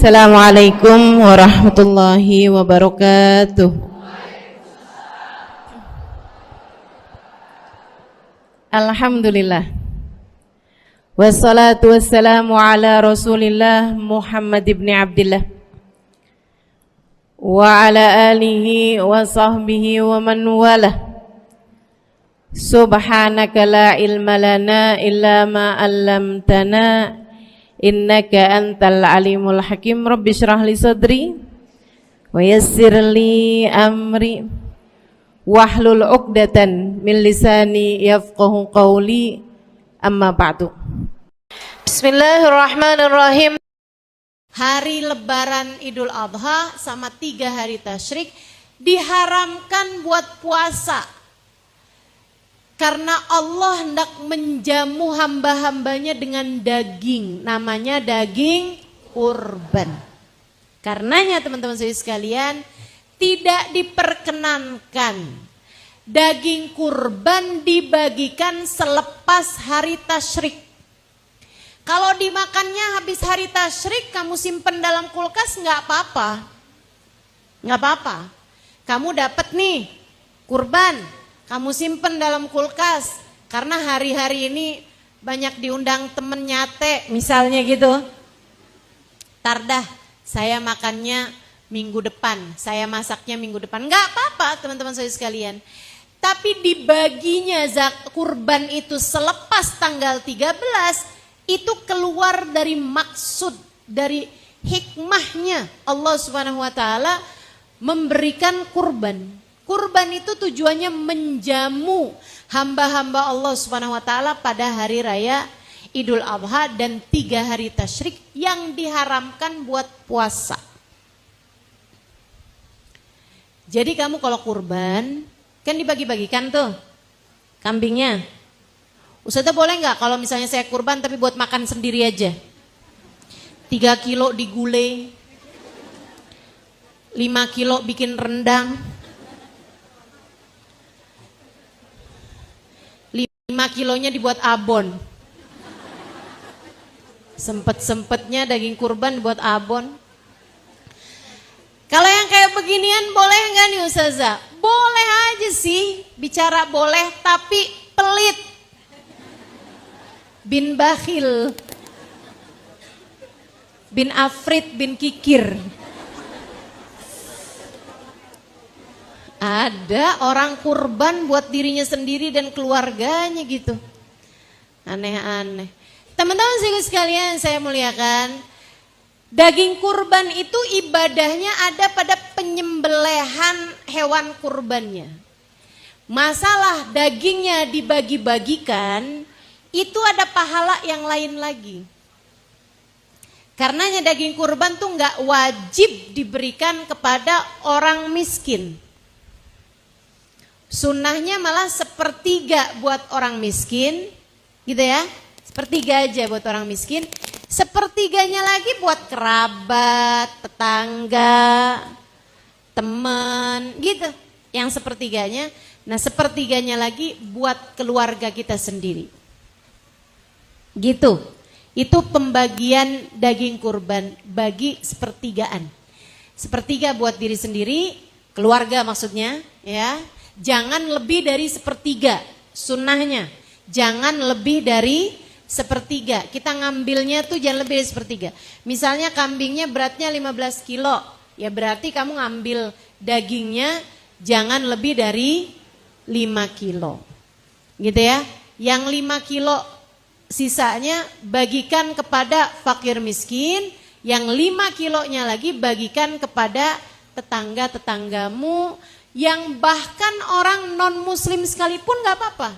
Assalamualaikum warahmatullahi wabarakatuh. Alhamdulillah. Wassalatu wassalamu ala Rasulillah Muhammad ibn Abdillah wa ala alihi wa sahbihi wa man walah. Subhanaka la ilma lana illa ma 'allamtana innaka antal alimul hakim. Rabbi shrah li sadri wa yassir li amri wahlul 'uqdatan min lisani yafqahu qawli. Amma ba'du. Bismillahirrahmanirrahim. Hari lebaran Idul Adha sama 3 hari tasyrik diharamkan buat puasa, karena Allah hendak menjamu hamba-hambanya dengan daging, namanya daging kurban. Karenanya teman-teman sekalian, tidak diperkenankan daging kurban dibagikan selepas hari tasyrik. Kalau dimakannya habis hari tasyrik, kamu simpen dalam kulkas nggak apa-apa. Nggak apa-apa. Kamu dapat nih kurban, kamu simpen dalam kulkas, karena hari-hari ini banyak diundang temen nyate misalnya gitu. Tardah, saya makannya minggu depan, saya masaknya minggu depan. Enggak apa-apa teman-teman saya sekalian. Tapi dibaginya kurban itu selepas tanggal 13, itu keluar dari maksud, dari hikmahnya Allah Subhanahu wa taala memberikan kurban. Kurban itu tujuannya menjamu hamba-hamba Allah Subhanahu wa taala pada hari raya Idul Adha dan 3 hari tasyrik yang diharamkan buat puasa. Jadi kamu kalau kurban kan dibagi-bagikan tuh kambingnya. Ustazah boleh nggak kalau misalnya saya kurban tapi buat makan sendiri aja? 3 kilo digulai, 5 kilo bikin rendang, 5 kilonya dibuat abon. Sempet-sempetnya daging kurban buat abon. Kalau yang kayak beginian boleh nggak nih Ustazah? Boleh aja sih, bicara boleh tapi pelit. Bin bakhil, bin afrit, bin kikir. Ada orang kurban buat dirinya sendiri dan keluarganya gitu. Aneh-aneh. Teman-teman sekalian saya muliakan, daging kurban itu ibadahnya ada pada penyembelihan hewan kurbannya. Masalah dagingnya dibagi-bagikan, itu ada pahala yang lain lagi. Karenanya daging kurban tuh nggak wajib diberikan kepada orang miskin. Sunnahnya malah 1/3 buat orang miskin, gitu ya. 1/3 aja buat orang miskin. 1/3-nya lagi buat kerabat, tetangga, teman, gitu. Yang 1/3-nya. Nah 1/3-nya lagi buat keluarga kita sendiri. Gitu. Itu pembagian daging kurban, bagi 1/3-an. 1/3 buat diri sendiri, keluarga maksudnya, ya. Jangan lebih dari 1/3 sunnahnya. Jangan lebih dari 1/3. Kita ngambilnya tuh jangan lebih dari 1/3. Misalnya kambingnya beratnya 15 kilo. Ya berarti kamu ngambil dagingnya jangan lebih dari 5 kilo. Gitu ya. Yang 5 kilo sisanya bagikan kepada fakir miskin. Yang 5 kilonya lagi bagikan kepada tetangga-tetanggamu, yang bahkan orang non muslim sekalipun gak apa-apa.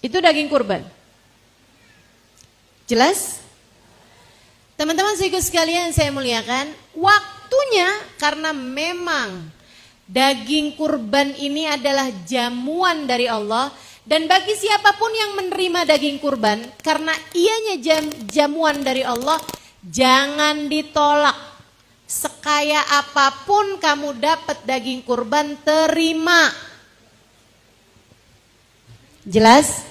Itu daging kurban. Jelas? Teman-teman sekalian saya muliakan, waktunya karena memang daging kurban ini adalah jamuan dari Allah, dan bagi siapapun yang menerima daging kurban karena ianya jamuan dari Allah, jangan ditolak. Sekaya apapun kamu dapat daging kurban, terima. Jelas?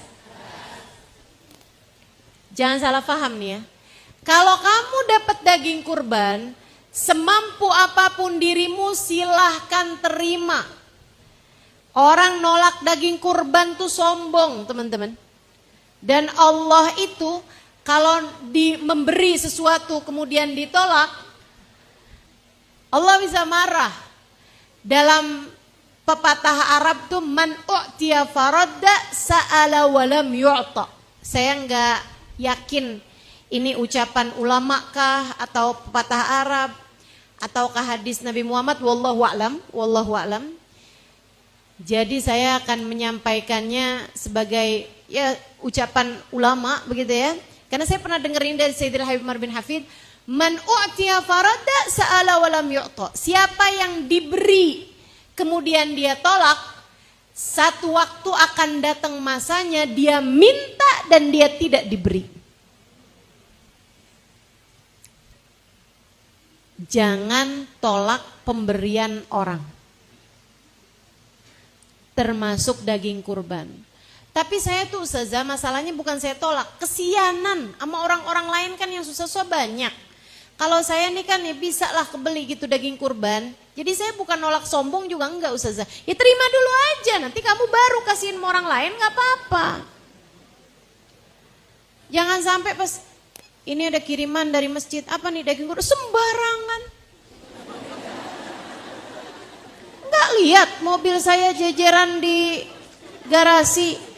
Jangan salah paham nih ya. Kalau kamu dapat daging kurban, semampu apapun dirimu silahkan terima. Orang nolak daging kurban tuh sombong, teman-teman. Dan Allah itu kalau memberi sesuatu kemudian ditolak, Allah bisa marah. Dalam pepatah Arab tuh man u'tiya faradda sa'ala walam yu'ta. Saya enggak yakin ini ucapan ulama kah atau pepatah Arab ataukah hadis Nabi Muhammad, wallahu a'lam. Jadi saya akan menyampaikannya sebagai ya ucapan ulama begitu ya. Karena saya pernah dengerin dari Sayyidil Habib Umar bin Hafid, man u'tiya farada sa'ala walam yu'ta. Siapa yang diberi kemudian dia tolak, satu waktu akan datang masanya dia minta dan dia tidak diberi. Jangan tolak pemberian orang, termasuk daging kurban. Tapi saya tuh Ustazah, masalahnya bukan saya tolak, kesianan sama orang-orang lain kan yang susah-susah banyak. Kalau saya nih kan ya bisa lah kebeli gitu daging kurban. Jadi saya bukan nolak, sombong juga enggak Ustazah. Ya terima dulu aja, nanti kamu baru kasihin sama orang lain gak apa-apa. Jangan sampai pas ini ada kiriman dari masjid, apa nih daging kurban, sembarangan. Enggak lihat mobil saya jejeran di garasi.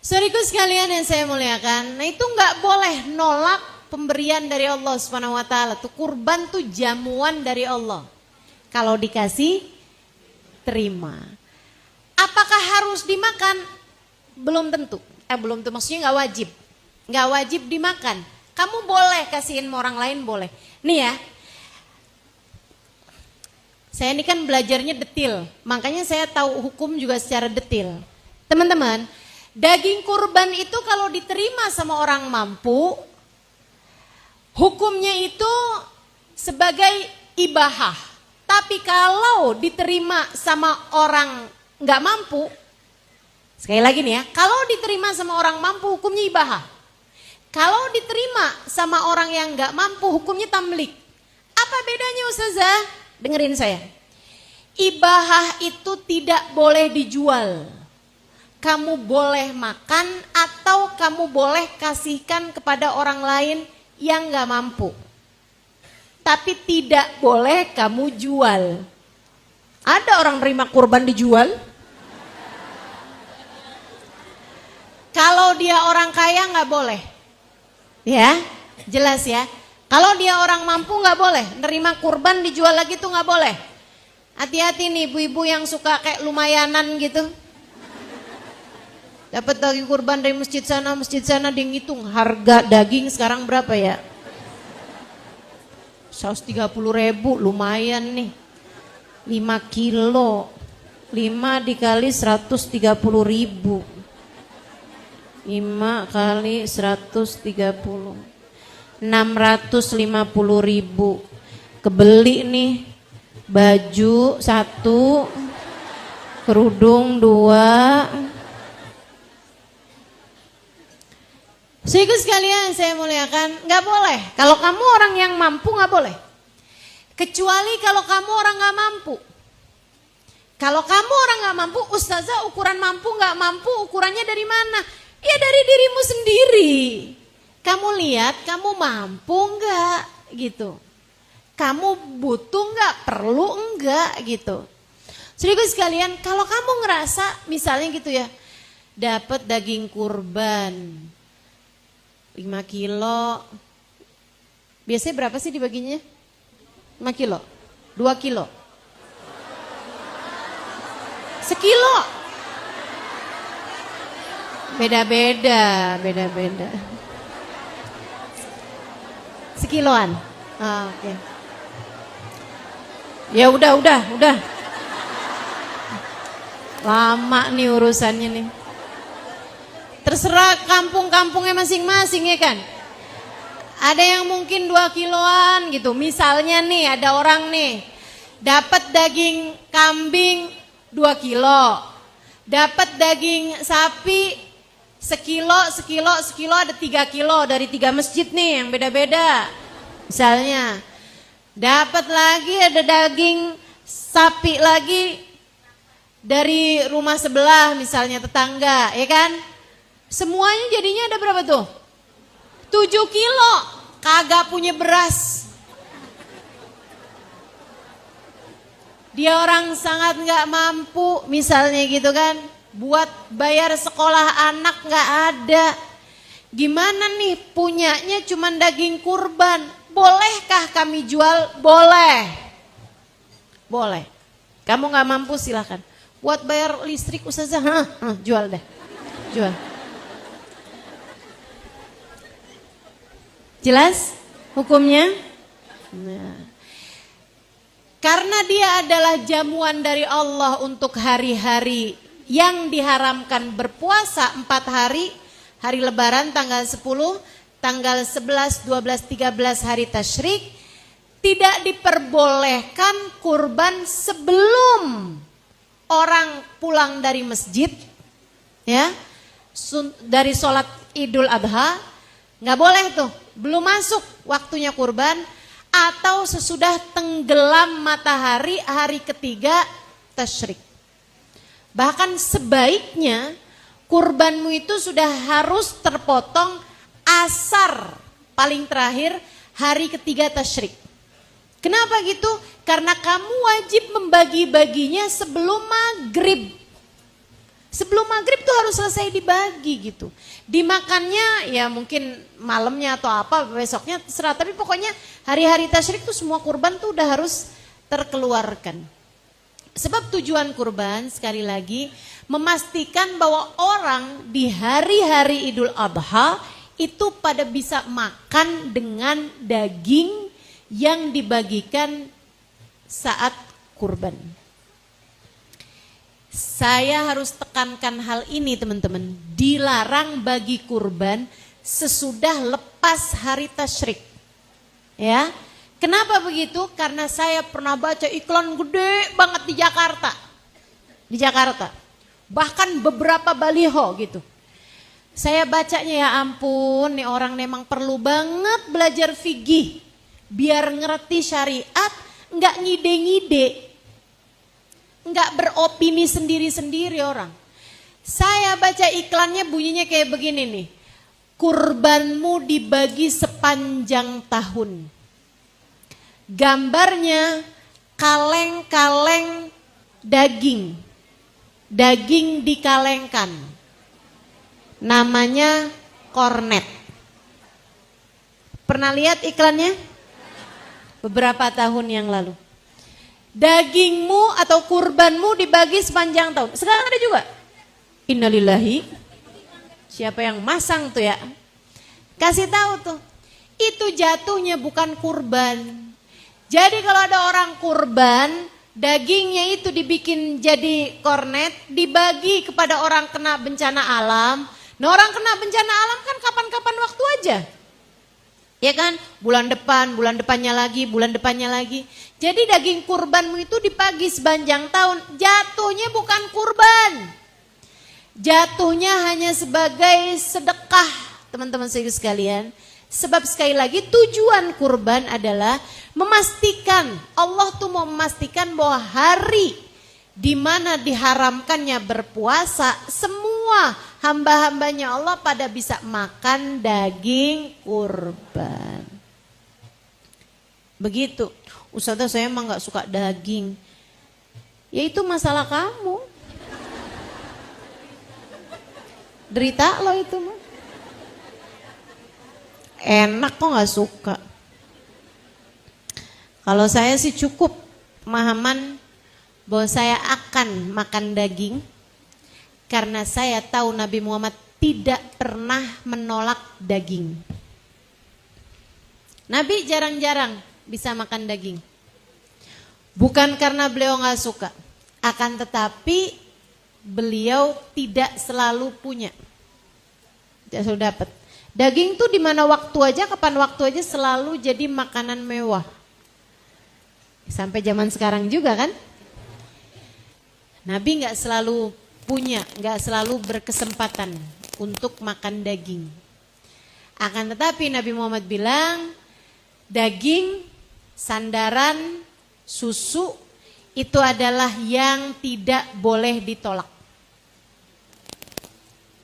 Saudaraku sekalian yang saya muliakan, nah itu nggak boleh nolak pemberian dari Allah Subhanahu Wa Taala. Tuh kurban tuh jamuan dari Allah. Kalau dikasih, terima. Apakah harus dimakan? Belum tentu. Belum tentu. Maksudnya nggak wajib dimakan. Kamu boleh kasihin orang lain boleh. Nih ya, saya ini kan belajarnya detil, makanya saya tahu hukum juga secara detil. Teman-teman. Daging kurban itu kalau diterima sama orang mampu, hukumnya itu sebagai ibahah. Tapi kalau diterima sama orang nggak mampu, sekali lagi nih ya, kalau diterima sama orang mampu hukumnya ibahah. Kalau diterima sama orang yang nggak mampu hukumnya tamlik. Apa bedanya Ustazah? Dengerin saya. Ibahah itu tidak boleh dijual. Kamu boleh makan atau kamu boleh kasihkan kepada orang lain yang gak mampu. Tapi tidak boleh kamu jual. Ada orang terima kurban dijual? Kalau dia orang kaya gak boleh. Ya, jelas ya. Kalau dia orang mampu gak boleh. Nerima kurban dijual lagi tuh gak boleh. Hati-hati nih ibu-ibu yang suka kayak lumayanan gitu. Dapat daging kurban dari masjid sana dia ngitung harga daging sekarang berapa ya? 130.000, lumayan nih. 5 kilo. 5 dikali 130.000. 5 kali 130. 650.000. Kebeli nih baju 1, kerudung 2. Saudaraku sekalian saya muliakan, nggak boleh. Kalau kamu orang yang mampu nggak boleh. Kecuali kalau kamu orang nggak mampu. Kalau kamu orang nggak mampu, Ustazah ukuran mampu nggak mampu ukurannya dari mana? Ya dari dirimu sendiri. Kamu lihat kamu mampu nggak gitu. Kamu butuh nggak, perlu nggak gitu. Saudaraku sekalian, kalau kamu ngerasa misalnya gitu ya, dapat daging kurban 5 kilo. Biasanya berapa sih dibaginya? 5 kilo? 2 kilo? Sekilo? Beda-beda. Sekiloan? Oke. Ya udah. Lama nih urusannya nih. Terserah kampung-kampungnya masing-masing ya kan. Ada yang mungkin 2 kiloan gitu. Misalnya nih ada orang nih dapat daging kambing 2 kilo. Dapat daging sapi sekilo ada 3 kilo dari 3 masjid nih yang beda-beda. Misalnya dapat lagi ada daging sapi lagi dari rumah sebelah misalnya tetangga, ya kan? Semuanya jadinya ada berapa tuh? 7 kilo, kagak punya beras. Dia orang sangat gak mampu misalnya gitu kan. Buat bayar sekolah anak gak ada. Gimana nih punyanya cuman daging kurban. Bolehkah kami jual? Boleh. Boleh. Kamu gak mampu silahkan. Buat bayar listrik ustazah, jual deh. Jual. Jelas hukumnya? Nah. Karena dia adalah jamuan dari Allah untuk hari-hari yang diharamkan berpuasa 4 hari. Hari lebaran tanggal 10, tanggal 11, 12, 13 hari tasyrik. Tidak diperbolehkan kurban sebelum orang pulang dari masjid. Ya, dari sholat Idul Adha. Gak boleh tuh, belum masuk waktunya kurban. Atau sesudah tenggelam matahari hari ketiga tasyrik. Bahkan sebaiknya kurbanmu itu sudah harus terpotong asar paling terakhir hari ketiga tasyrik. Kenapa gitu? Karena kamu wajib membagi-baginya sebelum maghrib. Sebelum maghrib tuh harus selesai dibagi gitu. Dimakannya ya mungkin malamnya atau apa besoknya terserah. Tapi pokoknya hari-hari tasyrik tuh semua kurban tuh udah harus terkeluarkan. Sebab tujuan kurban sekali lagi memastikan bahwa orang di hari-hari Idul Adha itu pada bisa makan dengan daging yang dibagikan saat kurban. Saya harus tekankan hal ini teman-teman. Dilarang bagi kurban sesudah lepas hari tasyrik. Ya. Kenapa begitu? Karena saya pernah baca iklan gede banget di Jakarta. Di Jakarta. Bahkan beberapa baliho gitu. Saya bacanya ya ampun, nih orang memang perlu banget belajar fikih. Biar ngerti syariat, enggak ngide-ngide. Enggak beropini sendiri-sendiri orang. Saya baca iklannya bunyinya kayak begini nih. Kurbanmu dibagi sepanjang tahun. Gambarnya kaleng-kaleng daging. Daging dikalengkan. Namanya kornet. Pernah lihat iklannya? Beberapa tahun yang lalu. Dagingmu atau kurbanmu dibagi sepanjang tahun. Sekarang ada juga. Innalillahi. Siapa yang masang tuh ya? Kasih tahu tuh. Itu jatuhnya bukan kurban. Jadi kalau ada orang kurban, dagingnya itu dibikin jadi kornet, dibagi kepada orang kena bencana alam. Nah orang kena bencana alam kan kapan-kapan waktu aja. Ya kan, bulan depannya lagi, bulan depannya lagi. Jadi daging kurbanmu itu dibagi sepanjang tahun. Jatuhnya bukan kurban. Jatuhnya hanya sebagai sedekah, teman-teman sekalian. Sebab sekali lagi tujuan kurban adalah memastikan, Allah tuh mau memastikan bahwa hari di mana diharamkannya berpuasa, semua hamba-hambanya Allah pada bisa makan daging kurban. Begitu. Ustazah saya emang gak suka daging. Ya itu masalah kamu. Derita lo itu mah. Enak kok gak suka. Kalau saya sih cukup pemahaman bahwa saya akan makan daging. Karena saya tahu Nabi Muhammad tidak pernah menolak daging. Nabi jarang-jarang bisa makan daging. Bukan karena beliau gak suka. Akan tetapi beliau tidak selalu punya. Tidak selalu dapat. Daging tuh di mana waktu aja, kapan waktu aja selalu jadi makanan mewah. Sampai zaman sekarang juga kan. Nabi gak selalu nggak selalu berkesempatan untuk makan daging. Akan tetapi Nabi Muhammad bilang, daging, sandaran, susu itu adalah yang tidak boleh ditolak.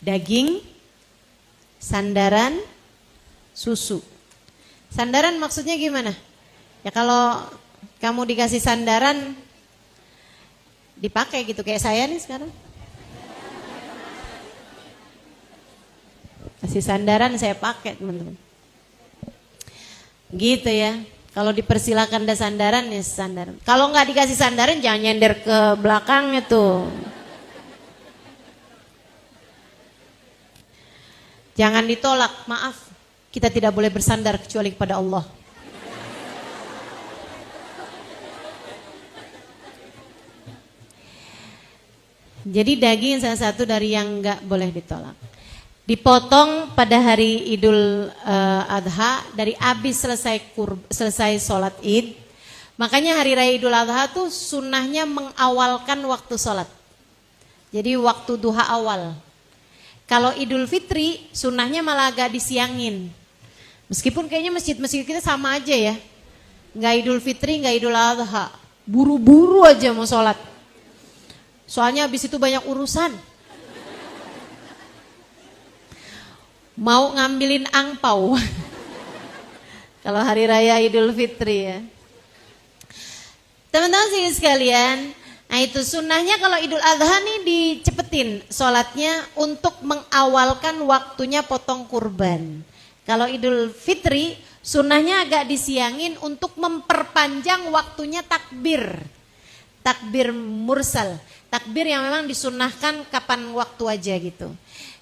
Daging, sandaran, susu. Sandaran maksudnya gimana? Ya kalau kamu dikasih sandaran, dipakai gitu kayak saya nih sekarang. Kasih sandaran saya pakai teman-teman. Gitu ya. Kalau dipersilakan ada sandaran ya sandaran. Kalau nggak dikasih sandaran jangan nyender ke belakangnya tuh. Jangan ditolak. Maaf, kita tidak boleh bersandar kecuali kepada Allah. Jadi daging salah satu dari yang nggak boleh ditolak. Dipotong pada hari Idul Adha dari habis selesai sholat Id. Makanya hari raya Idul Adha tuh sunnahnya mengawalkan waktu sholat. Jadi waktu duha awal. Kalau Idul Fitri sunnahnya malah agak disiangin. Meskipun kayaknya masjid-masjid kita sama aja ya. Nggak Idul Fitri, nggak Idul Adha. Buru-buru aja mau sholat. Soalnya habis itu banyak urusan. Mau ngambilin angpau. Kalau hari raya Idul Fitri ya. Teman-teman sekalian, nah itu sunnahnya kalau Idul Adha nih dicepetin sholatnya untuk mengawalkan waktunya potong kurban. Kalau Idul Fitri sunnahnya agak disiangin untuk memperpanjang waktunya takbir. Takbir mursal. Takbir yang memang disunnahkan kapan waktu aja gitu.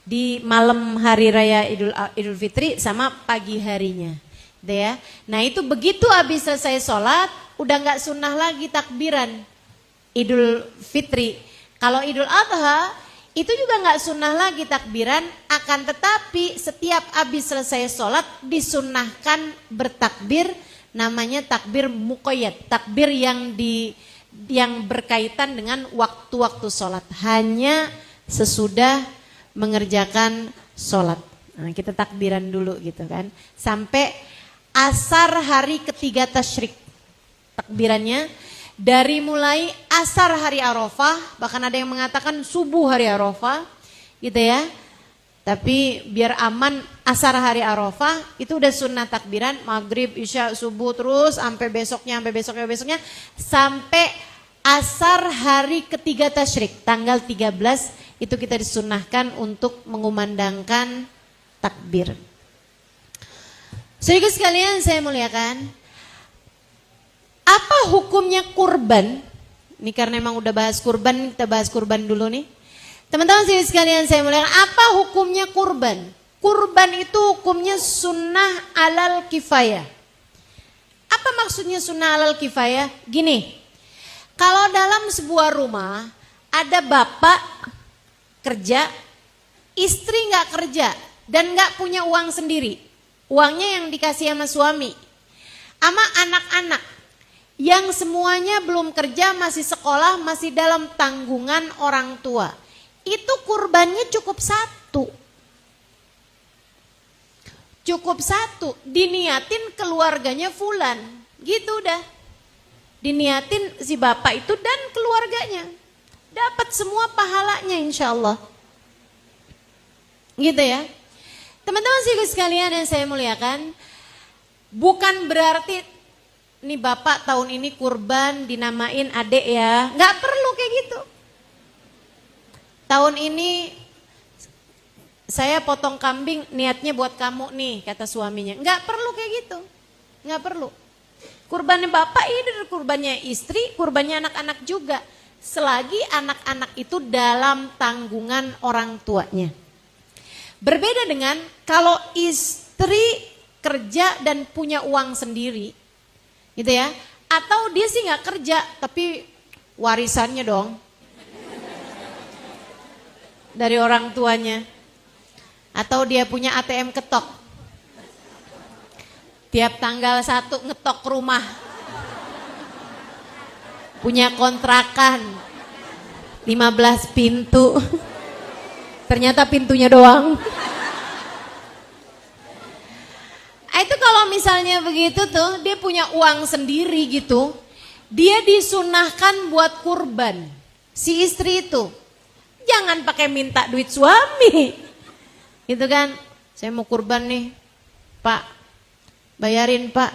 Di malam hari raya Idul Fitri sama pagi harinya. Gitu ya. Nah itu begitu habis selesai sholat, udah gak sunnah lagi takbiran Idul Fitri. Kalau Idul Adha, itu juga gak sunnah lagi takbiran, akan tetapi setiap habis selesai sholat disunnahkan bertakbir, namanya takbir muqayyad. Takbir yang berkaitan dengan waktu-waktu sholat. Hanya sesudah mengerjakan sholat. Nah, kita takbiran dulu gitu kan. Sampai asar hari ketiga tasyrik. Takbirannya dari mulai asar hari Arafah, bahkan ada yang mengatakan subuh hari Arafah gitu ya. Tapi biar aman asar hari Arafah itu udah sunnah takbiran, maghrib, isya, subuh terus sampai besoknya sampai asar hari ketiga tasyrik tanggal 13 itu kita disunnahkan untuk mengumandangkan takbir. Saudara sekalian saya muliakan, apa hukumnya kurban? Ini karena memang udah bahas kurban, kita bahas kurban dulu nih. Teman-teman saudara sekalian saya muliakan, apa hukumnya kurban? Kurban itu hukumnya sunnah alal kifayah. Apa maksudnya sunnah alal kifayah? Gini, kalau dalam sebuah rumah ada bapak kerja, istri nggak kerja dan nggak punya uang sendiri, uangnya yang dikasih sama suami, sama anak-anak yang semuanya belum kerja, masih sekolah, masih dalam tanggungan orang tua, itu kurbannya cukup satu, diniatin keluarganya fulan, gitu udah, diniatin si bapak itu dan keluarganya. Dapat semua pahalanya insya Allah. Gitu ya. Teman-teman sekalian yang saya muliakan, bukan berarti nih bapak tahun ini kurban dinamain adek ya. Gak perlu kayak gitu. Tahun ini saya potong kambing niatnya buat kamu nih, kata suaminya. Gak perlu kayak gitu. Gak perlu. Kurbannya bapak ini, kurbannya istri, kurbannya anak-anak juga. Selagi anak-anak itu dalam tanggungan orang tuanya. Berbeda dengan kalau istri kerja dan punya uang sendiri, gitu ya. Atau dia sih nggak kerja, tapi warisannya dong dari orang tuanya. Atau dia punya ATM ketok, tiap tanggal 1 ngetok rumah. Punya kontrakan, 15 pintu. Ternyata pintunya doang. Itu kalau misalnya begitu tuh, dia punya uang sendiri gitu, dia disunahkan buat kurban. Si istri itu, jangan pakai minta duit suami. Gitu kan, saya mau kurban nih, Pak, bayarin Pak.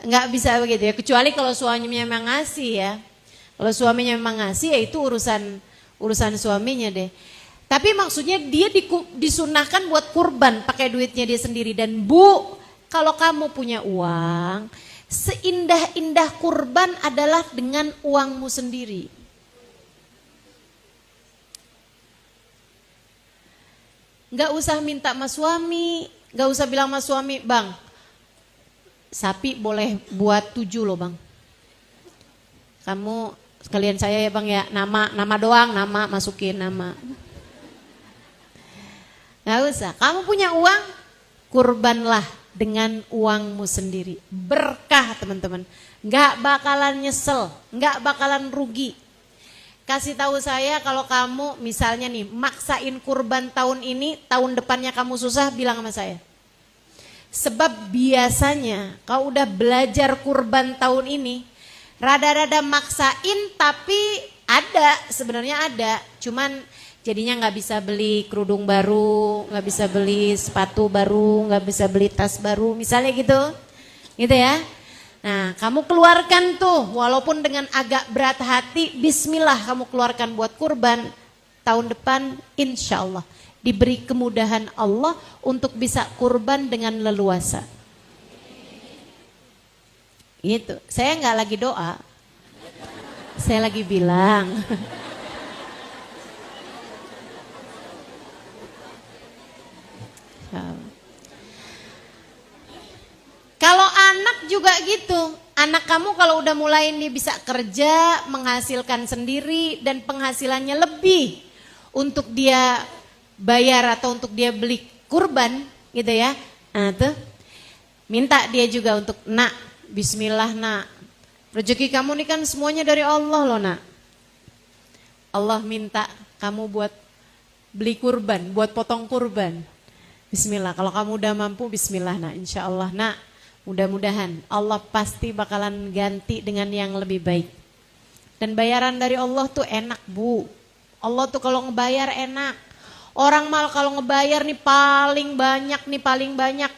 Nggak bisa begitu ya, kecuali kalau suaminya memang ngasih ya. Kalau suaminya memang ngasih ya itu urusan suaminya deh. Tapi maksudnya dia disunahkan buat kurban pakai duitnya dia sendiri. Dan Bu, kalau kamu punya uang, seindah-indah kurban adalah dengan uangmu sendiri. Nggak usah minta sama suami, nggak usah bilang sama suami, Bang, sapi boleh buat 7 loh Bang. Kamu sekalian saya ya Bang ya, nama doang, nama masukin nama. Nggak usah, kamu punya uang, kurbanlah dengan uangmu sendiri. Berkah teman-teman, nggak bakalan nyesel, nggak bakalan rugi. Kasih tahu saya kalau kamu misalnya nih maksain kurban tahun ini, tahun depannya kamu susah, bilang sama saya. Sebab biasanya kalau udah belajar kurban tahun ini, rada-rada maksain tapi sebenarnya ada, cuman jadinya nggak bisa beli kerudung baru, nggak bisa beli sepatu baru, nggak bisa beli tas baru, misalnya gitu ya. Nah, kamu keluarkan tuh, walaupun dengan agak berat hati, bismillah kamu keluarkan buat kurban. Tahun depan insya Allah diberi kemudahan Allah untuk bisa kurban dengan leluasa. Gitu, saya nggak lagi doa, saya lagi bilang. Kalau anak juga gitu, anak kamu kalau udah mulai nih bisa kerja, menghasilkan sendiri dan penghasilannya lebih untuk dia bayar atau untuk dia beli kurban gitu ya. Nah tuh, minta dia juga untuk, nak, bismillah nak, rezeki kamu nih kan semuanya dari Allah loh nak. Allah minta kamu buat beli kurban, buat potong kurban. Bismillah, kalau kamu udah mampu bismillah nak, insya Allah nak. Mudah-mudahan Allah pasti bakalan ganti dengan yang lebih baik. Dan bayaran dari Allah tuh enak Bu. Allah tuh kalau ngebayar enak. Orang mal kalau ngebayar nih paling banyak.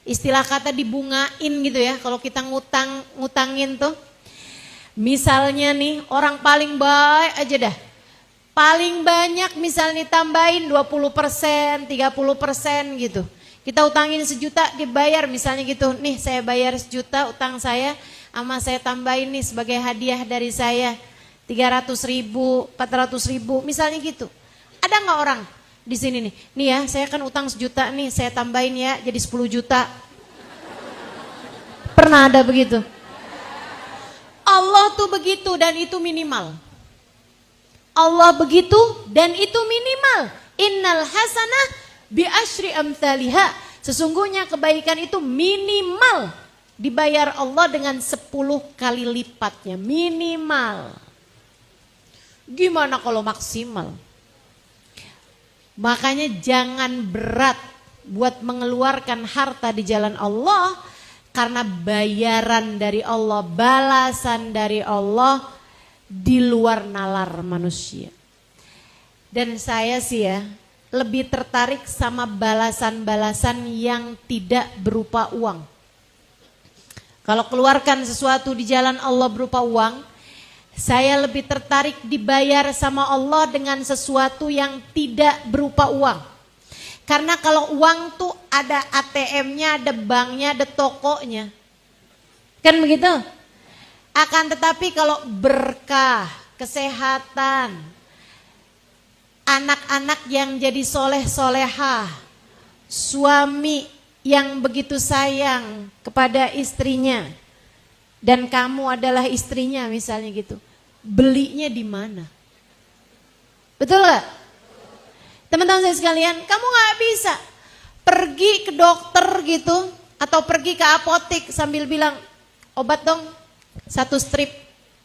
Istilah kata dibungain gitu ya. Kalau kita ngutangin tuh. Misalnya nih orang paling baik aja dah. Paling banyak misalnya tambahin 20%, 30% gitu. Kita utangin 1 juta dibayar misalnya gitu. Nih saya bayar 1 juta utang saya, sama saya tambahin nih sebagai hadiah dari saya 300.000, 400.000 misalnya gitu. Ada nggak orang di sini nih? Nih ya saya kan utang 1 juta nih, saya tambahin ya jadi 10 juta. Pernah ada begitu? Allah tuh begitu dan itu minimal. Allah begitu dan itu minimal. Innal hasanah bi asyri amthaliha. Sesungguhnya kebaikan itu minimal dibayar Allah dengan 10 kali lipatnya, minimal. Gimana kalau maksimal? Makanya jangan berat buat mengeluarkan harta di jalan Allah, karena bayaran dari Allah, balasan dari Allah di luar nalar manusia. Dan saya sih ya lebih tertarik sama balasan-balasan yang tidak berupa uang. Kalau keluarkan sesuatu di jalan Allah berupa uang, saya lebih tertarik dibayar sama Allah dengan sesuatu yang tidak berupa uang. Karena kalau uang tuh ada ATM-nya, ada banknya, ada tokonya. Kan begitu? Akan tetapi kalau berkah, kesehatan, anak-anak yang jadi soleh-solehah, suami yang begitu sayang kepada istrinya, dan kamu adalah istrinya misalnya gitu, belinya di mana? Betul gak? Teman-teman saya sekalian, kamu gak bisa pergi ke dokter gitu, atau pergi ke apotek sambil bilang, obat dong 1 strip,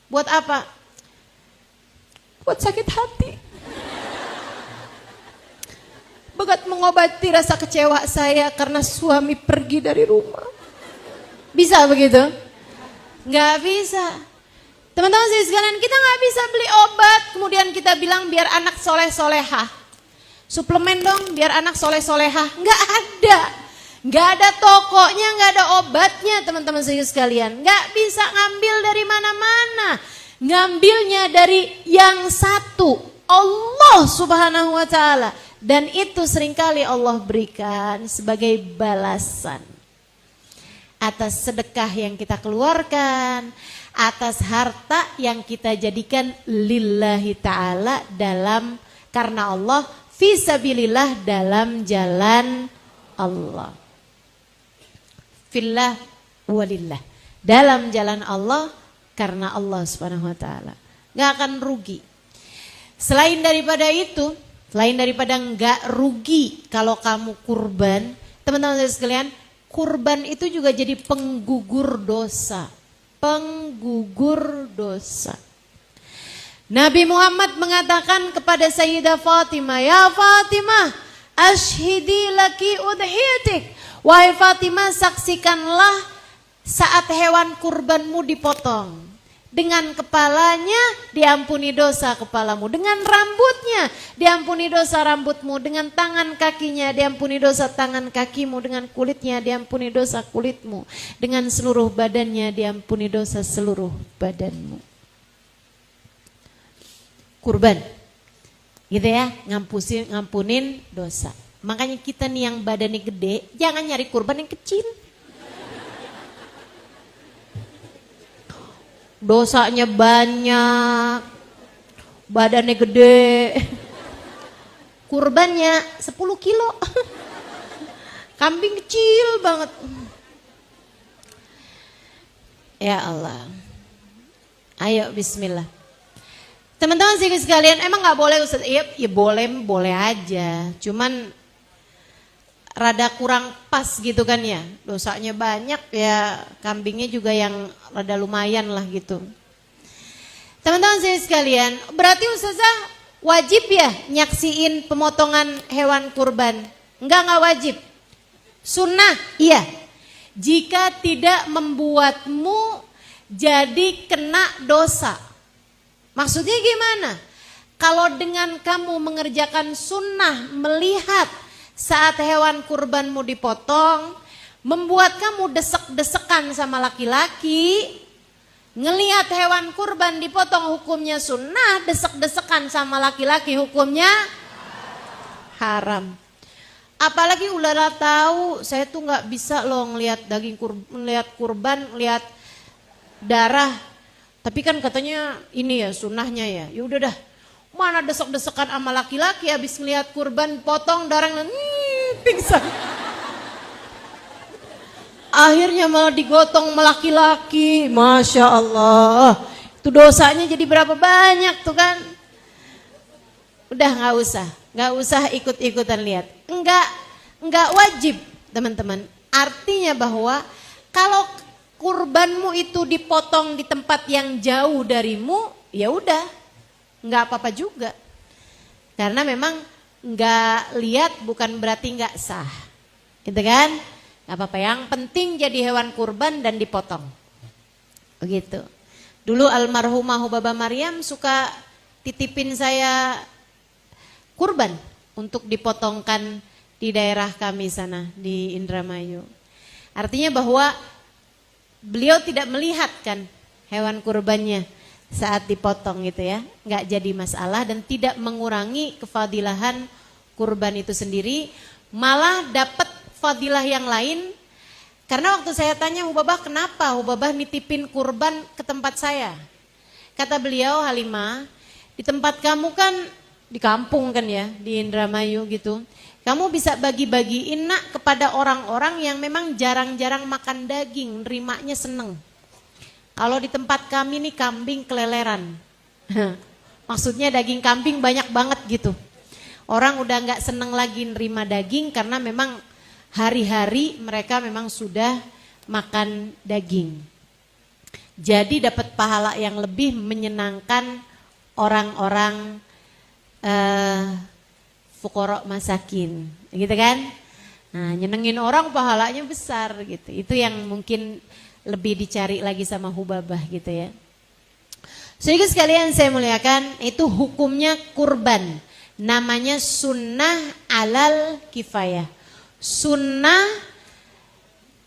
buat apa? buat sakit hati. Begat mengobati rasa kecewa saya karena suami pergi dari rumah. Bisa begitu? Nggak bisa. Teman-teman sekalian, kita nggak bisa beli obat kemudian kita bilang biar anak soleh-solehah. Suplemen dong biar anak soleh-solehah. Nggak ada. Nggak ada tokonya, nggak ada obatnya teman-teman sekalian. Nggak bisa ngambil dari mana-mana. Ngambilnya dari yang satu, Allah Subhanahu wa Ta'ala. Dan itu seringkali Allah berikan sebagai balasan atas sedekah yang kita keluarkan, atas harta yang kita jadikan lillahi ta'ala dalam karena Allah, fisabilillah dalam jalan Allah. Fillah walillah, dalam jalan Allah karena Allah Subhanahu wa Ta'ala. Gak akan rugi. Selain daripada itu, selain daripada nggak rugi kalau kamu kurban, teman-teman sekalian, kurban itu juga jadi penggugur dosa. Penggugur dosa. Nabi Muhammad mengatakan kepada Sayyidah Fatimah, "Ya Fatimah, ashhidi laki udhiyatik." Wahai Fatimah, saksikanlah saat hewan kurbanmu dipotong. Dengan kepalanya diampuni dosa kepalamu, dengan rambutnya diampuni dosa rambutmu, dengan tangan kakinya diampuni dosa tangan kakimu, dengan kulitnya diampuni dosa kulitmu, dengan seluruh badannya diampuni dosa seluruh badanmu. Kurban, gitu ya, ngampunin dosa. Makanya kita nih yang badannya gede, jangan nyari kurban yang kecil. Dosanya banyak, badannya gede, kurbannya 10 kilo, kambing kecil banget. Ya Allah, ayo bismillah. Teman-teman sekalian, emang gak boleh Ustaz? Ya boleh aja, cuman rada kurang pas gitu kan ya, dosanya banyak ya, kambingnya juga yang rada lumayan lah gitu. Teman-teman sekalian, berarti Ustazah wajib ya nyaksiin pemotongan hewan kurban? Enggak wajib. Sunnah, iya. Jika tidak membuatmu jadi kena dosa. Maksudnya gimana? Kalau dengan kamu mengerjakan sunnah, melihat saat hewan kurbanmu dipotong, membuat kamu desek-desekan sama laki-laki, ngelihat hewan kurban dipotong hukumnya sunnah, desek-desekan sama laki-laki hukumnya haram. Apalagi ulala tahu, saya tuh nggak bisa loh ngelihat daging kurban, ngelihat darah. Tapi kan katanya ini ya sunnahnya ya. Ya udah dah. Mana desek-desekan sama laki-laki habis ngelihat kurban potong darah pingsan. Akhirnya malah digotong sama laki-laki. Masya Allah. Itu dosanya jadi berapa banyak tuh kan. Udah gak usah ikut-ikutan lihat. Enggak wajib teman-teman. Artinya bahwa kalau kurbanmu itu dipotong di tempat yang jauh darimu, ya udah. Nggak apa-apa juga, karena memang nggak lihat bukan berarti nggak sah, gitu kan? Nggak apa-apa, yang penting jadi hewan kurban dan dipotong, begitu. Dulu almarhumah Hubabah Maryam suka titipin saya kurban untuk dipotongkan di daerah kami sana di Indramayu. Artinya bahwa beliau tidak melihat kan hewan kurbannya saat dipotong gitu ya, nggak jadi masalah dan tidak mengurangi kefadilahan kurban itu sendiri, malah dapat fadilah yang lain. Karena waktu saya tanya Hubabah, kenapa Hubabah nitipin kurban ke tempat saya? Kata beliau, Halimah, di tempat kamu kan di kampung kan ya, di Indramayu gitu, kamu bisa bagi-bagiin nak kepada orang-orang yang memang jarang-jarang makan daging, nerimanya seneng. Kalau di tempat kami nih kambing keleleran. Maksudnya daging kambing banyak banget gitu. Orang udah gak seneng lagi nerima daging karena memang hari-hari mereka memang sudah makan daging. Jadi dapat pahala yang lebih menyenangkan orang-orang fuqara masakin, gitu kan? Nah, nyenengin orang pahalanya besar gitu. Itu yang mungkin lebih dicari lagi sama Hubabah gitu ya. Saudara sekalian saya muliakan, itu hukumnya kurban. Namanya sunnah alal kifayah. Sunnah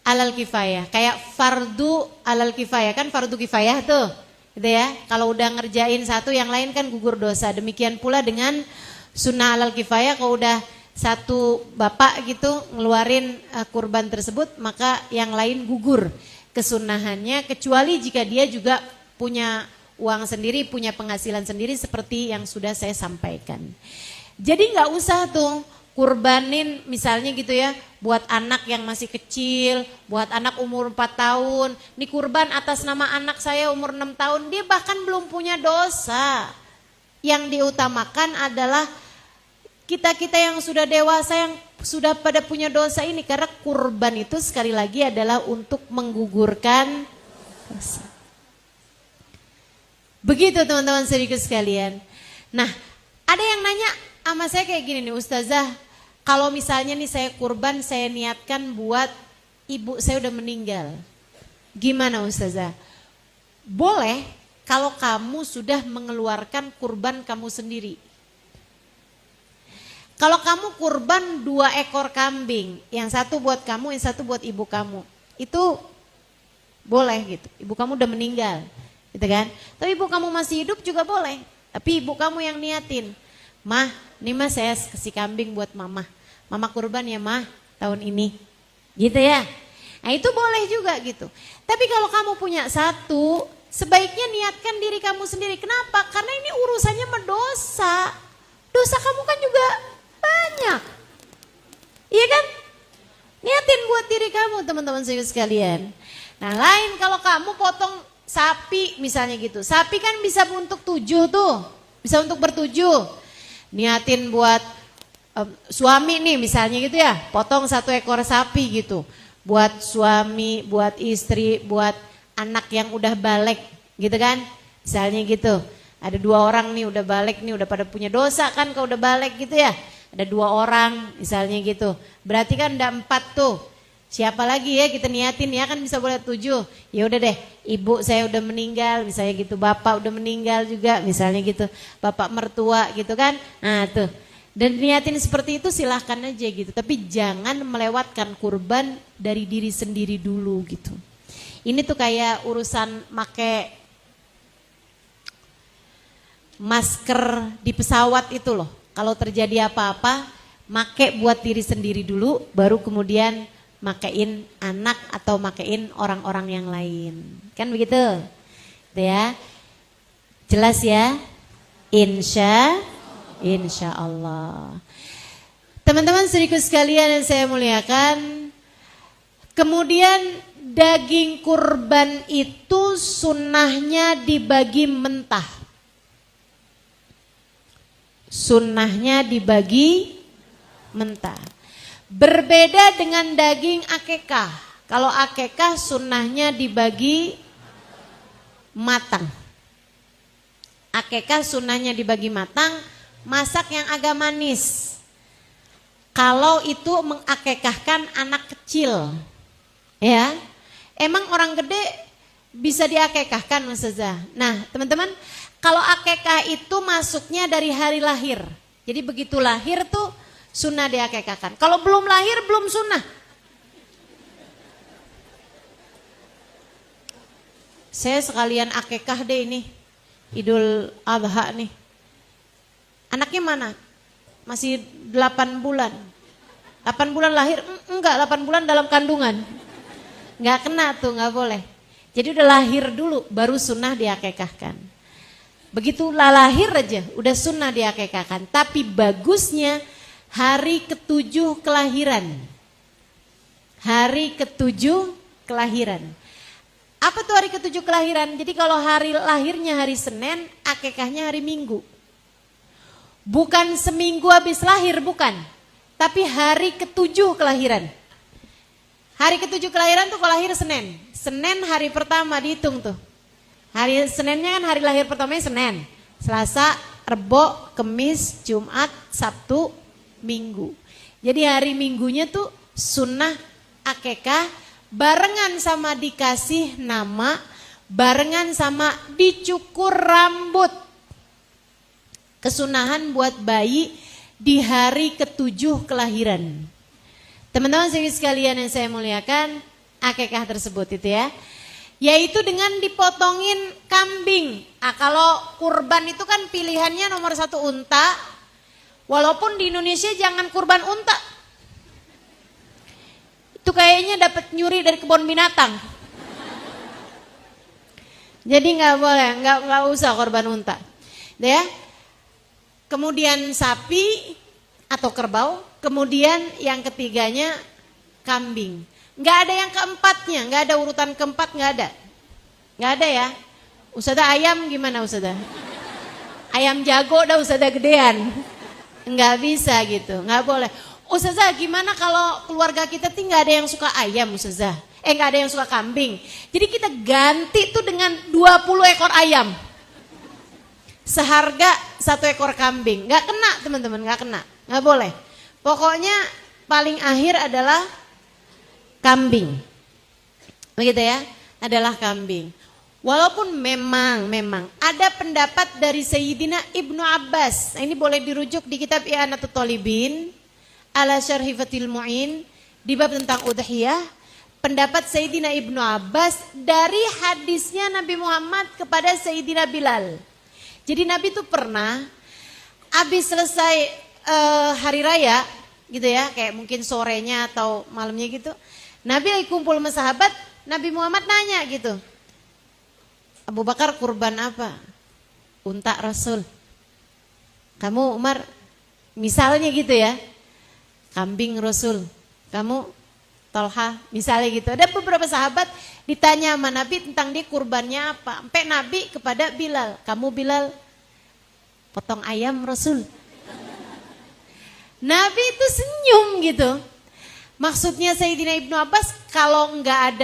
alal kifayah. Kayak fardu alal kifayah, kan fardu kifayah tuh. Gitu ya. Kalau udah ngerjain satu yang lain kan gugur dosa. Demikian pula dengan sunnah alal kifayah, kalau udah satu bapak gitu ngeluarin kurban tersebut, maka yang lain gugur kesunahannya, kecuali jika dia juga punya uang sendiri, punya penghasilan sendiri seperti yang sudah saya sampaikan. Jadi nggak usah tuh kurbanin misalnya gitu ya, buat anak yang masih kecil, buat anak umur 4 tahun, ini kurban atas nama anak saya umur 6 tahun, dia bahkan belum punya dosa. Yang diutamakan adalah kita-kita yang sudah dewasa, yang sudah pada punya dosa ini, karena kurban itu sekali lagi adalah untuk menggugurkan dosa. Begitu teman-teman sedikit sekalian. Nah, ada yang nanya sama saya kayak gini nih, Ustazah, kalau misalnya nih saya kurban, saya niatkan buat ibu saya udah meninggal, gimana Ustazah? Boleh kalau kamu sudah mengeluarkan kurban kamu sendiri. Kalau kamu kurban 2 ekor kambing, yang satu buat kamu, yang satu buat ibu kamu, itu boleh gitu. Ibu kamu udah meninggal, gitu kan? Tapi ibu kamu masih hidup juga boleh. Tapi ibu kamu yang niatin, Mah, nih mah saya kasih kambing buat mama. Mama kurban ya mah tahun ini, gitu ya. Nah itu boleh juga gitu. Tapi kalau kamu punya satu, sebaiknya niatkan diri kamu sendiri. Kenapa? Karena ini urusannya mendosa. Dosa kamu kan juga banyak, iya kan? Niatin buat diri kamu teman-teman sekalian. Nah lain kalau kamu potong sapi misalnya gitu. Sapi kan bisa untuk 7 tuh, bisa untuk bertujuh. Niatin buat suami nih misalnya gitu ya, potong 1 ekor sapi gitu. Buat suami, buat istri, buat anak yang udah balik gitu kan. Misalnya gitu, ada 2 orang nih udah balik nih, udah pada punya dosa kan kalau udah balik gitu ya. Ada 2 orang misalnya gitu, berarti kan udah 4 tuh. Siapa lagi ya kita niatin ya, kan bisa boleh 7. Ya udah deh, ibu saya udah meninggal misalnya gitu, bapak udah meninggal juga misalnya gitu, bapak mertua gitu kan. Nah tuh, dan niatin seperti itu silahkan aja gitu. Tapi jangan melewatkan kurban dari diri sendiri dulu gitu. Ini tuh kayak urusan make masker di pesawat itu loh. Kalau terjadi apa-apa, make buat diri sendiri dulu, baru kemudian makein anak atau makein orang-orang yang lain. Kan begitu? Gitu ya. Jelas ya? Insya Allah. Teman-teman sedikit sekalian yang saya muliakan, kemudian daging kurban itu sunnahnya dibagi mentah. Sunnahnya dibagi mentah. Berbeda dengan daging akekah. Kalau akekah sunnahnya dibagi matang. Akekah sunnahnya dibagi matang, masak yang agak manis. Kalau itu mengakekahkan anak kecil, ya, emang orang gede bisa diakekahkan Ustazah. Nah teman-teman, kalau akekah itu masuknya dari hari lahir. Jadi begitu lahir tuh sunnah diakekahkan. Kalau belum lahir belum sunnah. Saya sekalian akekah deh ini, Idul Adha nih. Anaknya mana? Masih 8 bulan. 8 bulan lahir? Enggak, 8 bulan dalam kandungan. Enggak kena tuh, enggak boleh. Jadi udah lahir dulu baru sunnah diakekahkan. Begitu lahir aja udah sunnah diakekahkan. Tapi bagusnya hari ke-7 kelahiran. Hari ke-7 kelahiran. Apa tuh hari ke-7 kelahiran? Jadi kalau hari lahirnya hari Senin, akekahnya hari Minggu. Bukan seminggu habis lahir, bukan. Tapi hari ke-7 kelahiran. Hari ke-7 kelahiran tuh kalau lahir Senin. Senin hari pertama dihitung tuh. Hari Seninnya kan hari lahir pertamanya Senin. Selasa, Rebo, Kemis, Jumat, Sabtu, Minggu. Jadi hari Minggunya tuh sunnah akekah barengan sama dikasih nama, barengan sama dicukur rambut. Kesunahan buat bayi di hari ke-7 kelahiran. Teman-teman sekalian yang saya muliakan, akekah tersebut itu ya. Yaitu dengan dipotongin kambing. Kalau kurban itu kan pilihannya nomor 1 unta. Walaupun di Indonesia jangan kurban unta. Itu kayaknya dapat nyuri dari kebun binatang. Jadi nggak boleh, nggak usah korban unta, ya. Kemudian sapi atau kerbau, kemudian yang ketiganya kambing. Nggak ada yang keempatnya, nggak ada urutan keempat, nggak ada ya. Ustazah ayam gimana Ustazah? Ayam jago dah Ustazah gedean, nggak bisa gitu, nggak boleh. Ustazah gimana kalau keluarga kita tuh nggak ada yang suka ayam Ustazah? Nggak ada yang suka kambing. Jadi kita ganti tuh dengan 20 ekor ayam. Seharga 1 ekor kambing. Nggak kena teman-teman, nggak kena. Nggak boleh. Pokoknya paling akhir adalah kambing. Begitu ya, adalah kambing. Walaupun memang ada pendapat dari Sayyidina Ibnu Abbas. Nah, ini boleh dirujuk di kitab I'anatul Thalibin ala Syarhi Fathil Mu'in di bab tentang udhiyah. Pendapat Sayyidina Ibnu Abbas dari hadisnya Nabi Muhammad kepada Sayyidina Bilal. Jadi Nabi tuh pernah habis selesai hari raya gitu ya, kayak mungkin sorenya atau malamnya gitu. Nabi lagi kumpul sama sahabat, Nabi Muhammad nanya gitu. Abu Bakar kurban apa? Unta Rasul. Kamu Umar misalnya gitu ya. Kambing Rasul. Kamu Tolha misalnya gitu. Ada beberapa sahabat ditanya sama Nabi tentang dia kurbannya apa. Sampai Nabi kepada Bilal. Kamu Bilal potong ayam Rasul. Nabi itu senyum gitu. Maksudnya Sayyidina Ibnu Abbas kalau nggak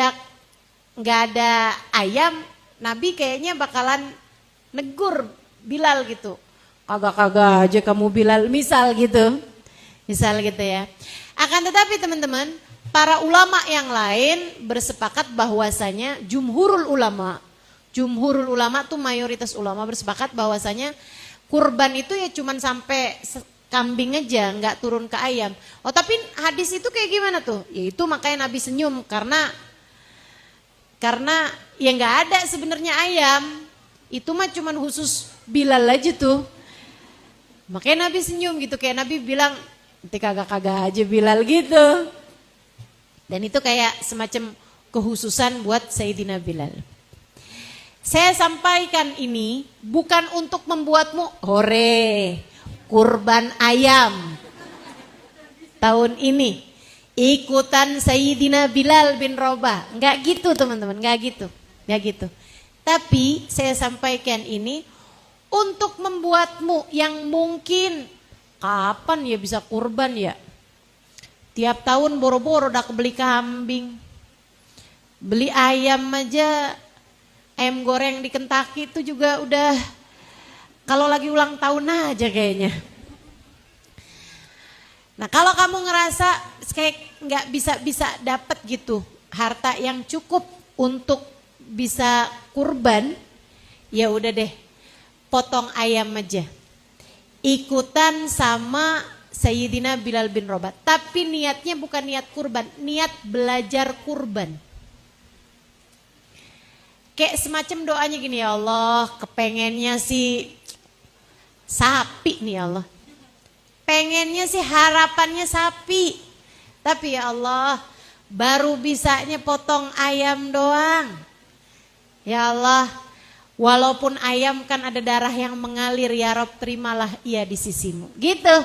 ada ayam, Nabi kayaknya bakalan negur Bilal gitu. Kagak-kagak aja kamu Bilal, misal gitu ya. Akan tetapi teman-teman, para ulama yang lain bersepakat bahwasanya jumhurul ulama tuh mayoritas ulama bersepakat bahwasanya kurban itu ya cuman sampai kambing aja, nggak turun ke ayam. Oh tapi hadis itu kayak gimana tuh? Ya itu makanya Nabi senyum karena ya nggak ada sebenarnya ayam. Itu mah cuman khusus Bilal aja tuh. Makanya Nabi senyum gitu, kayak Nabi bilang, nanti kagak-kagak aja Bilal gitu. Dan itu kayak semacam kekhususan buat Sayyidina Bilal. Saya sampaikan ini bukan untuk membuatmu hore kurban ayam tahun ini ikutan Sayyidina Bilal bin Rabah. Enggak gitu teman-teman, enggak gitu. Tapi saya sampaikan ini untuk membuatmu yang mungkin kapan ya bisa kurban ya? Tiap tahun boro-boro udah kebeli kambing. Beli ayam aja, ayam goreng di Kentucky itu juga udah kalau lagi ulang tahun aja kayaknya. Nah kalau kamu ngerasa kayak nggak bisa dapat gitu harta yang cukup untuk bisa kurban, ya udah deh potong ayam aja. Ikutan sama Sayyidina Bilal bin Rabah. Tapi niatnya bukan niat kurban, niat belajar kurban. Kayak semacam doanya gini, ya Allah kepengennya sih sapi nih ya Allah. Pengennya sih harapannya sapi. Tapi ya Allah baru bisanya potong ayam doang. Ya Allah walaupun ayam kan ada darah yang mengalir, ya Rob terimalah ia di sisimu. Gitu.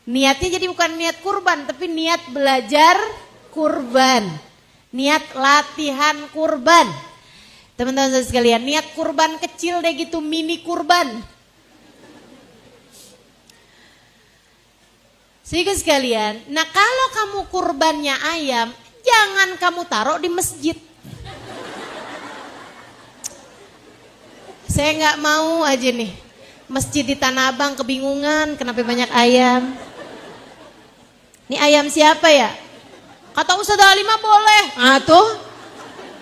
Niatnya jadi bukan niat kurban, tapi niat belajar kurban. Niat latihan kurban. Teman-teman sekalian, niat kurban kecil deh gitu, mini kurban. Sehingga sekalian, nah kalau kamu kurbannya ayam, jangan kamu taruh di masjid. Saya nggak mau aja nih masjid di Tanah Abang kebingungan kenapa banyak ayam. Ini ayam siapa ya? Kata Ustaz Halimah boleh.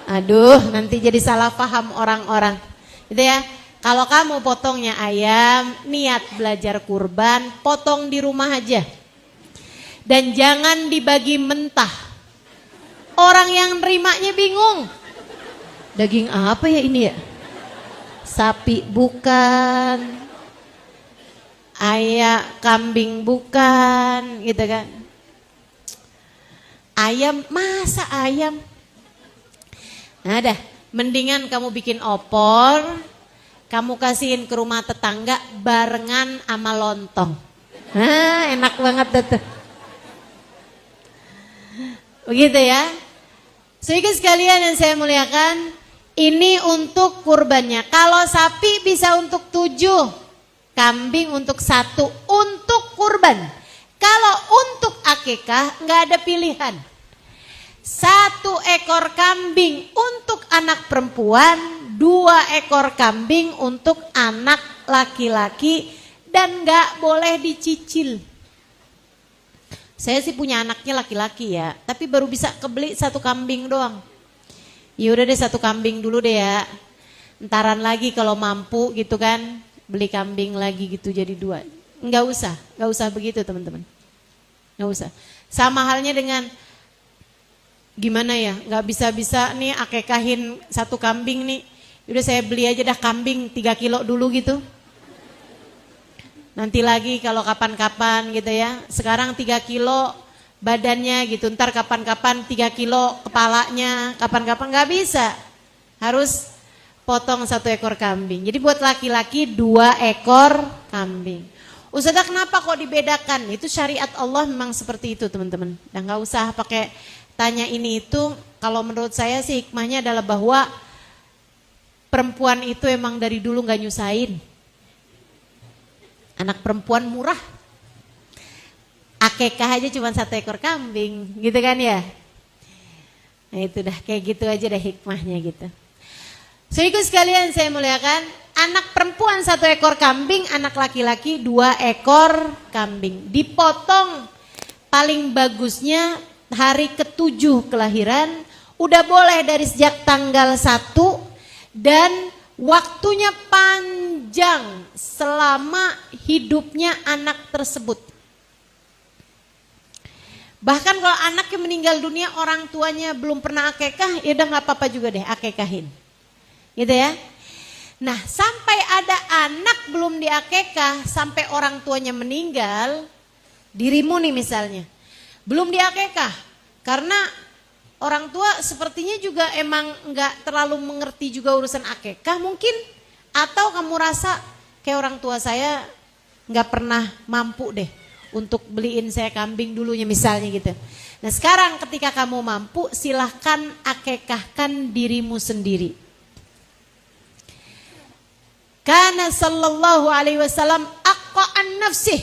Aduh, nanti jadi salah paham orang-orang. Gitu ya. Kalau kamu potongnya ayam, niat belajar kurban, potong di rumah aja. Dan jangan dibagi mentah. Orang yang nerimanya bingung. Daging apa ya ini ya? Sapi bukan, ayam, kambing bukan, gitu kan. Ayam, masa ayam? Nah dah, mendingan kamu bikin opor, kamu kasihin ke rumah tetangga barengan sama lontong. Nah enak banget tuh. Begitu ya. Sehingga sekalian yang saya muliakan, ini untuk kurbannya. Kalau sapi bisa untuk 7, kambing untuk 1 untuk kurban. Kalau untuk akikah nggak ada pilihan. 1 ekor kambing untuk anak perempuan, 2 ekor kambing untuk anak laki-laki, dan nggak boleh dicicil. Saya sih punya anaknya laki-laki ya, tapi baru bisa kebeli 1 kambing doang. Ya udah deh 1 kambing dulu deh ya. Entaran lagi kalau mampu gitu kan, beli kambing lagi gitu jadi 2. Nggak usah begitu teman-teman. Nggak usah. Sama halnya dengan gimana ya, nggak bisa nih akekahin 1 kambing nih. Udah saya beli aja dah kambing 3 kilo dulu gitu. Nanti lagi kalau kapan-kapan gitu ya. Sekarang 3 kilo badannya gitu. Ntar kapan-kapan 3 kilo kepalanya. Kapan-kapan nggak bisa. Harus potong 1 ekor kambing. Jadi buat laki-laki 2 ekor kambing. Ustazah kenapa kok dibedakan? Itu syariat Allah memang seperti itu teman-teman. Dan nggak usah pakai tanya ini itu. Kalau menurut saya sih hikmahnya adalah bahwa perempuan itu emang dari dulu nggak nyusahin. Anak perempuan murah. Akekah aja cuma 1 ekor kambing, gitu kan ya. Nah itu dah kayak gitu aja dah hikmahnya gitu. Saudaraku sekalian saya muliakan, anak perempuan 1 ekor kambing, anak laki-laki 2 ekor kambing. Dipotong paling bagusnya hari ke-7 kelahiran, udah boleh dari sejak tanggal 1 dan waktunya panjang selama hidupnya anak tersebut. Bahkan kalau anak yang meninggal dunia orang tuanya belum pernah akekah, ya udah nggak apa-apa juga deh akekahin. Gitu ya. Nah, sampai ada anak belum diakekah sampai orang tuanya meninggal, dirimu nih misalnya, belum diakekah karena orang tua sepertinya juga emang nggak terlalu mengerti juga urusan akekah mungkin, atau kamu rasa kayak orang tua saya nggak pernah mampu deh untuk beliin saya kambing dulunya misalnya gitu. Nah sekarang ketika kamu mampu silahkan akekahkan dirimu sendiri. Karena sallallahu alaihi wasallam aqa'an nafsih.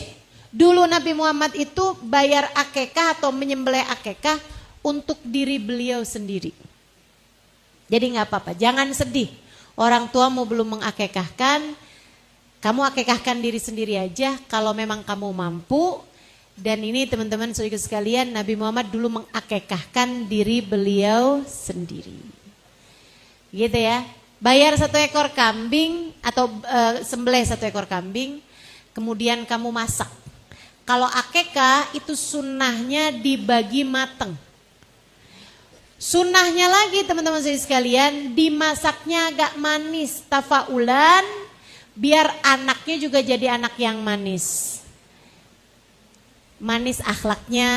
Dulu Nabi Muhammad itu bayar akekah atau menyembelih akekah untuk diri beliau sendiri. Jadi nggak apa-apa, jangan sedih. Orang tuamu belum mengakekahkan, kamu akekahkan diri sendiri aja kalau memang kamu mampu. Dan ini teman-teman saudara sekalian, Nabi Muhammad dulu mengakekahkan diri beliau sendiri. Gitu ya. Bayar 1 ekor kambing atau sembelih 1 ekor kambing, kemudian kamu masak. Kalau akekah itu sunnahnya dibagi mateng. Sunnahnya lagi teman-teman saudara sekalian, dimasaknya agak manis, tafaulan, biar anaknya juga jadi anak yang manis. Manis akhlaknya,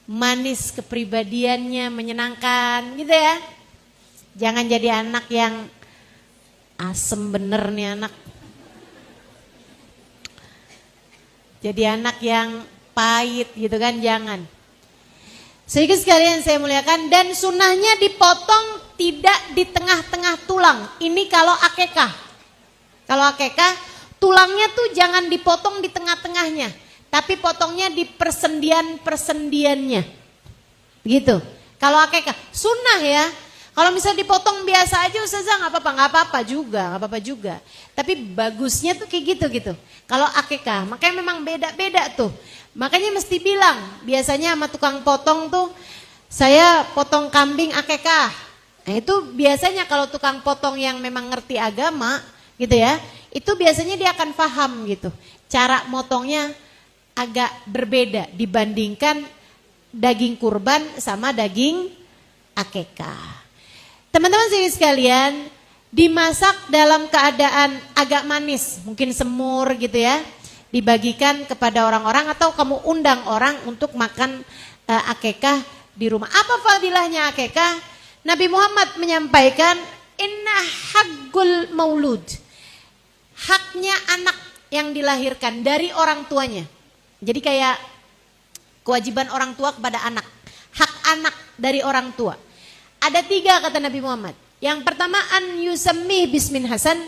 manis kepribadiannya, menyenangkan gitu ya. Jangan jadi anak yang asem bener nih anak. Jadi anak yang pahit gitu kan, jangan. Sehingga sekalian saya muliakan, dan sunnahnya dipotong tidak di tengah-tengah tulang. Ini kalau akekah. Kalau akekah, tulangnya tuh jangan dipotong di tengah-tengahnya, tapi potongnya di persendian-persendiannya. Gitu. Kalau akekah, sunnah ya. Kalau misalnya dipotong biasa aja Ustazah nggak apa-apa juga. Tapi bagusnya tuh kayak gitu. Kalau akikah, makanya memang beda-beda tuh. Makanya mesti bilang, biasanya sama tukang potong tuh, saya potong kambing akikah. Nah itu biasanya kalau tukang potong yang memang ngerti agama gitu ya, itu biasanya dia akan paham gitu. Cara motongnya agak berbeda dibandingkan daging kurban sama daging akikah. Teman-teman sekalian, dimasak dalam keadaan agak manis, mungkin semur gitu ya, dibagikan kepada orang-orang atau kamu undang orang untuk makan akikah di rumah. Apa fadilahnya akikah? Nabi Muhammad menyampaikan, inna haqqul maulud, haknya anak yang dilahirkan dari orang tuanya. Jadi kayak kewajiban orang tua kepada anak, hak anak dari orang tua. Ada 3 kata Nabi Muhammad. Yang pertama an yusammi bismin hasan,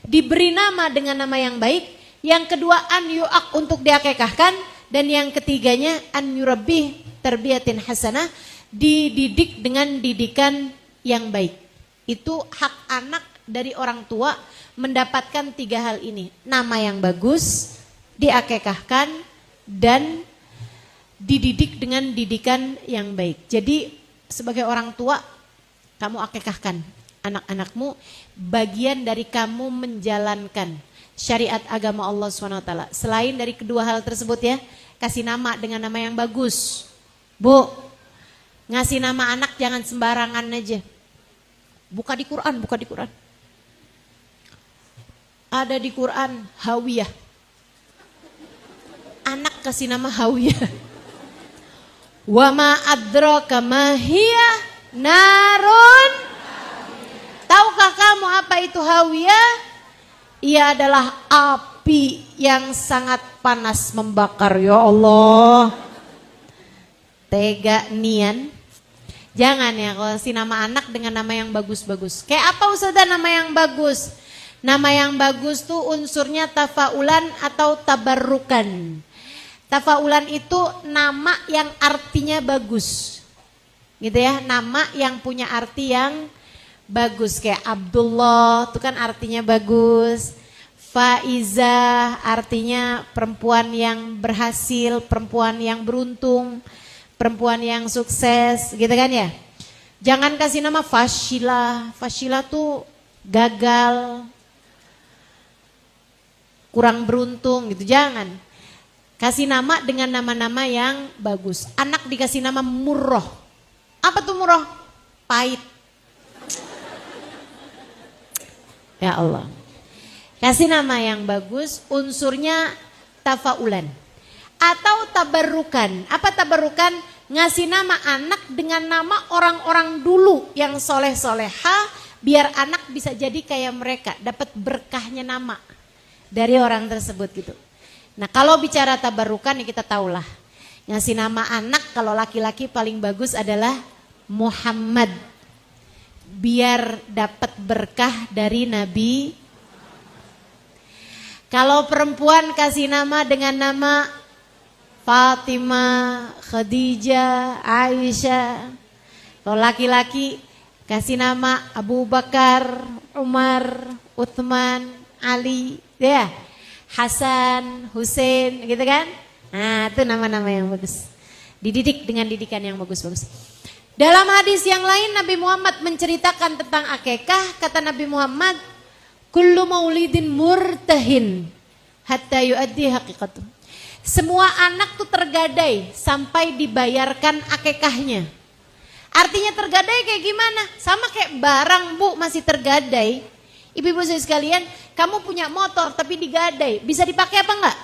diberi nama dengan nama yang baik. Yang kedua an yu'ak, untuk diakekahkan. Dan yang ketiganya an yurabbih tarbiyatin hasanah, dididik dengan didikan yang baik. Itu hak anak dari orang tua mendapatkan 3 hal ini. Nama yang bagus, diakekahkan, dan dididik dengan didikan yang baik. Jadi sebagai orang tua, kamu akikahkan anak-anakmu, bagian dari kamu menjalankan syariat agama Allah SWT. Selain dari kedua hal tersebut ya, kasih nama dengan nama yang bagus. Bu, ngasih nama anak jangan sembarangan aja. Buka di Quran. Ada di Quran Hawiyah. Anak kasih nama Hawiyah. Wa ma adraka ma hiya narun. Tahukah kamu apa itu Hawiyah? Ia adalah api yang sangat panas membakar. Ya Allah, tega nian. Jangan ya kalau si nama anak dengan nama yang bagus-bagus. Kayak apa Ustazah nama yang bagus? Nama yang bagus tuh unsurnya tafaulan atau tabarrukan. Tafaulan itu nama yang artinya bagus. Gitu ya, nama yang punya arti yang bagus. Kayak Abdullah itu kan artinya bagus. Faiza artinya perempuan yang berhasil, perempuan yang beruntung, perempuan yang sukses, gitu kan ya. Jangan kasih nama Fashila. Fashila tuh gagal, kurang beruntung gitu, jangan. Kasih nama dengan nama-nama yang bagus. Anak dikasih nama Murroh. Apa tuh Murroh? Pahit. Ya Allah. Kasih nama yang bagus, unsurnya tafaulan. Atau tabarrukan. Apa tabarrukan? Ngasih nama anak dengan nama orang-orang dulu yang soleh-soleha, biar anak bisa jadi kayak mereka, dapat berkahnya nama dari orang tersebut gitu. Nah kalau bicara tabarrukan ya kita tahulah, ngasih nama anak kalau laki-laki paling bagus adalah Muhammad, biar dapat berkah dari Nabi. Kalau perempuan kasih nama dengan nama Fatimah, Khadijah, Aisyah. Kalau laki-laki kasih nama Abu Bakar, Umar, Uthman, Ali, ya, Hasan, Hussein, gitu kan? Nah, itu nama-nama yang bagus. Dididik dengan didikan yang bagus-bagus. Dalam hadis yang lain Nabi Muhammad menceritakan tentang akikah. Kata Nabi Muhammad, kullu maulidin murtahin hatta yuaddi haqiqatuh. Semua anak tuh tergadai sampai dibayarkan akikahnya. Artinya tergadai kayak gimana? Sama kayak barang Bu masih tergadai. Ibu-ibu sekalian, kamu punya motor tapi digadai, bisa dipakai apa enggak?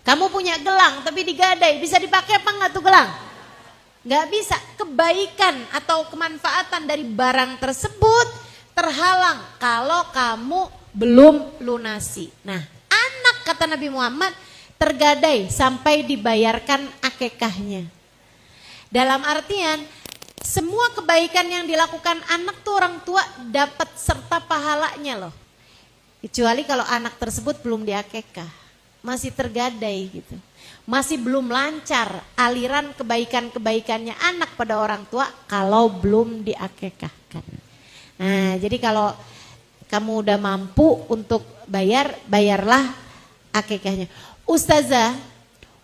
Kamu punya gelang tapi digadai, bisa dipakai apa enggak tuh gelang? Enggak bisa. Kebaikan atau kemanfaatan dari barang tersebut terhalang kalau kamu belum lunasi. Nah, anak kata Nabi Muhammad tergadai sampai dibayarkan akikahnya. Dalam artian semua kebaikan yang dilakukan anak tuh orang tua dapat serta pahalanya loh. Kecuali kalau anak tersebut belum diakikah. masih tergadai gitu. Masih belum lancar aliran kebaikan-kebaikannya anak pada orang tua kalau belum diakekahkan. Nah, jadi kalau kamu udah mampu untuk bayar, bayarlah akekahnya. Ustazah,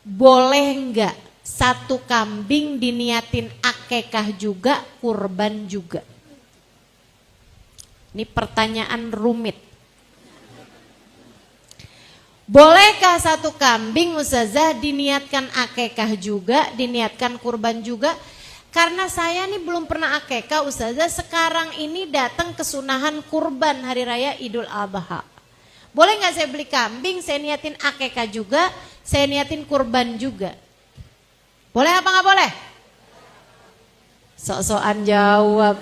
boleh enggak satu kambing diniatin akekah juga, kurban juga? Ini pertanyaan rumit. Bolehkah satu kambing Ustazah diniatkan akekah juga, diniatkan kurban juga? Karena saya nih belum pernah akekah Ustazah, sekarang ini datang kesunahan kurban hari raya Idul Adha. Boleh nggak saya beli kambing, saya niatin akekah juga, saya niatin kurban juga? Boleh apa nggak boleh? Sok-sokan jawab.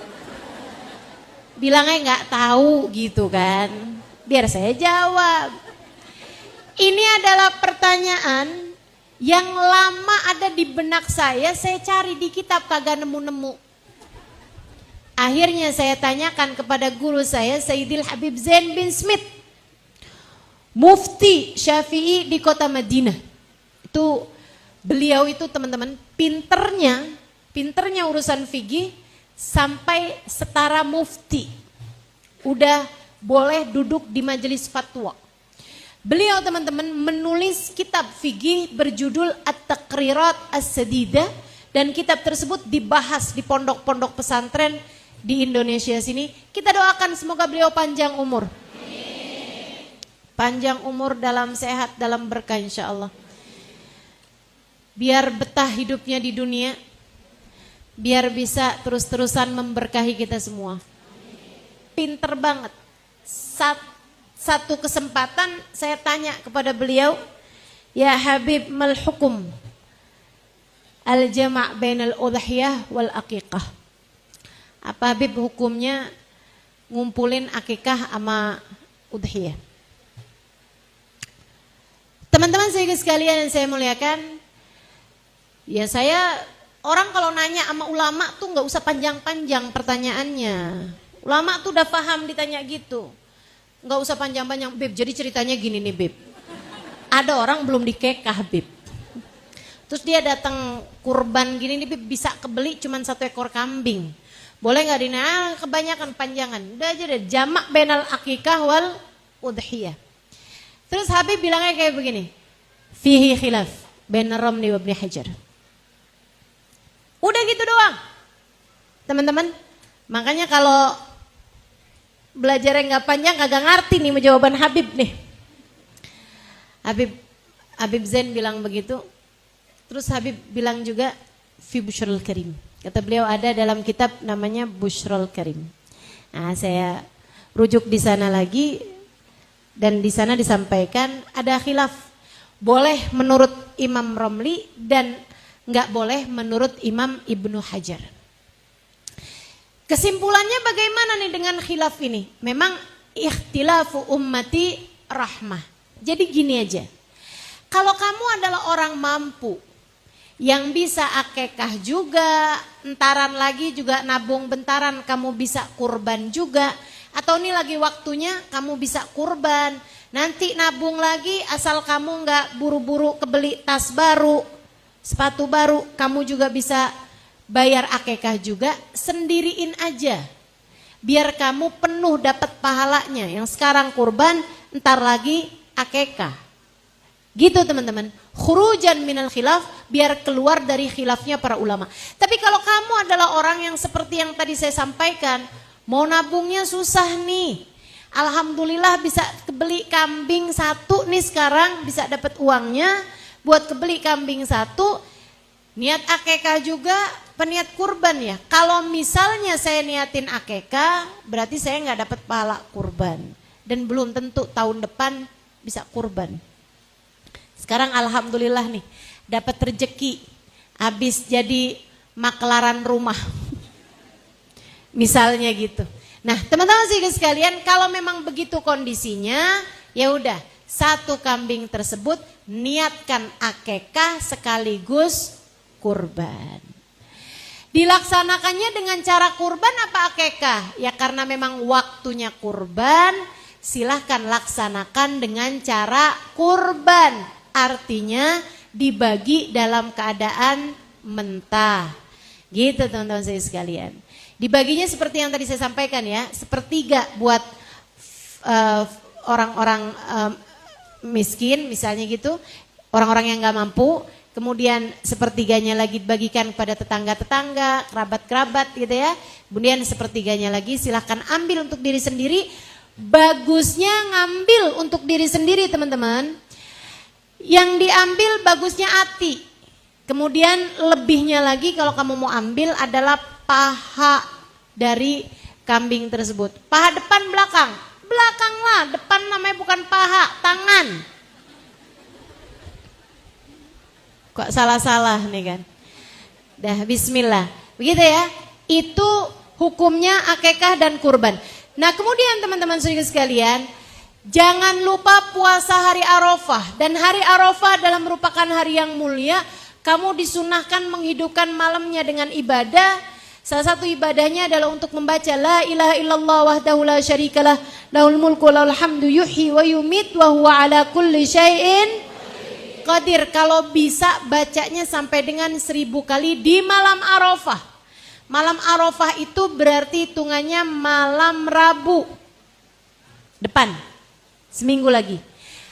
Bilangnya nggak tahu gitu kan, biar saya jawab. Ini adalah pertanyaan yang lama ada di benak saya cari di kitab kagak nemu-nemu. Akhirnya saya tanyakan kepada guru saya, Sayyidil Habib Zain bin Smith, Mufti Syafi'i di kota Madinah. Itu beliau itu teman-teman pinternya urusan fikih sampai setara mufti. Udah boleh duduk di majelis fatwa. Beliau teman-teman menulis kitab fikih berjudul At-Taqrirat As-Sadidah, dan kitab tersebut dibahas di pondok-pondok pesantren di Indonesia sini. Kita doakan semoga beliau panjang umur. Panjang umur dalam sehat, dalam berkah insya Allah. Biar betah hidupnya di dunia, biar bisa terus-terusan memberkahi kita semua. Pinter banget. Satu kesempatan saya tanya kepada beliau, ya Habib, mal hukum al-jama' bainal udhiyah wal aqiqah? Apa Habib hukumnya ngumpulin akikah sama udhiyah? Teman-teman sekalian yang saya muliakan, ya saya orang kalau nanya sama ulama tuh nggak usah panjang-panjang pertanyaannya. Ulama tuh udah paham ditanya gitu. Nggak usah panjang-panjang, Beb, jadi ceritanya gini nih Beb. Ada orang belum dikekah Beb. Terus dia datang kurban gini nih Beb, bisa kebeli cuman 1 ekor kambing. Boleh gak Dina? Kebanyakan panjangan. Udah aja deh, jamak bainal akikah wal udhiyah. Terus Habib bilangnya kayak begini, fihi khilaf bain Ramli wa Ibnu Hajar. Udah gitu doang. Teman-teman, makanya kalau belajarnya nggak panjang, kagak ngerti nih jawaban Habib nih. Habib Zain bilang begitu. Terus Habib bilang juga fi Bushrul Karim. Kata beliau ada dalam kitab namanya Bushrul Karim. Nah, saya rujuk di sana lagi dan di sana disampaikan ada khilaf. Boleh menurut Imam Romli dan nggak boleh menurut Imam Ibnu Hajar. Kesimpulannya bagaimana nih dengan khilaf ini? Memang ikhtilafu ummati rahmah. Jadi gini aja. Kalau kamu adalah orang mampu yang bisa akekah juga, entaran lagi juga nabung bentaran, kamu bisa kurban juga, atau ini lagi waktunya kamu bisa kurban, nanti nabung lagi asal kamu nggak buru-buru kebeli tas baru, sepatu baru, kamu juga bisa bayar akekah juga, sendiriin aja. Biar kamu penuh dapat pahalanya. Yang sekarang kurban, entar lagi akekah. Gitu teman-teman. Khurujan minal khilaf, biar keluar dari khilafnya para ulama. Tapi kalau kamu adalah orang yang seperti yang tadi saya sampaikan, mau nabungnya susah nih. Alhamdulillah bisa kebeli kambing 1 nih sekarang, bisa dapat uangnya buat kebeli kambing 1. Niat akekah juga, peniat kurban ya. Kalau misalnya saya niatin akekah, berarti saya nggak dapat pahala kurban. Dan belum tentu tahun depan bisa kurban. Sekarang alhamdulillah nih, dapat rezeki. Habis jadi maklaran rumah. Misalnya gitu. Nah teman-teman sekalian, kalau memang begitu kondisinya, ya udah 1 kambing tersebut niatkan akekah sekaligus kurban. Dilaksanakannya dengan cara kurban apa akekah? Ya karena memang waktunya kurban, silahkan laksanakan dengan cara kurban. Artinya dibagi dalam keadaan mentah. Gitu teman-teman saya sekalian. Dibaginya seperti yang tadi saya sampaikan ya, sepertiga buat orang-orang miskin misalnya gitu, orang-orang yang gak mampu. Kemudian sepertiganya lagi dibagikan kepada tetangga-tetangga, kerabat-kerabat gitu ya. Kemudian sepertiganya lagi silahkan ambil untuk diri sendiri. Bagusnya ngambil untuk diri sendiri teman-teman. Yang diambil bagusnya hati. Kemudian lebihnya lagi kalau kamu mau ambil adalah paha dari kambing tersebut. Paha depan belakang. Belakang lah, depan namanya bukan paha, tangan. Kok salah-salah nih kan. Dah bismillah. Begitu ya. Itu hukumnya akikah dan kurban. Nah kemudian teman-teman saudara sekalian, jangan lupa puasa hari Arafah. Dan hari Arafah adalah merupakan hari yang mulia. Kamu disunahkan menghidupkan malamnya dengan ibadah. Salah satu ibadahnya adalah untuk membaca la ilaha illallah wahdahu la syarikalah lahul mulku wa lahul hamdu yuhyi wa yumit wa huwa ala kulli syai'in qadir. Kalau bisa bacanya sampai dengan 1000 kali di malam Arafah. Malam Arafah itu berarti hitungannya malam Rabu depan, seminggu lagi.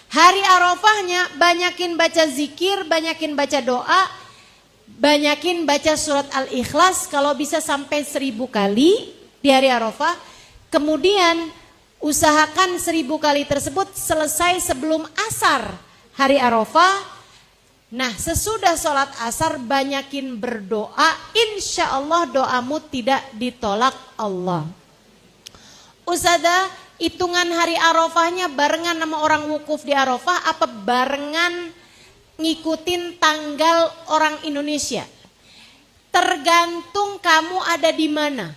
Hari Arafahnya banyakin baca zikir, banyakin baca doa, banyakin baca surat Al-Ikhlas kalau bisa sampai 1000 kali di hari Arafah. Kemudian usahakan 1000 kali tersebut selesai sebelum asar hari Arafah. Nah sesudah sholat asar banyakin berdoa, insya Allah doamu tidak ditolak Allah. Ustazah, hitungan hari Arafahnya barengan sama orang wukuf di Arafah apa barengan ngikutin tanggal orang Indonesia? Tergantung kamu ada di mana.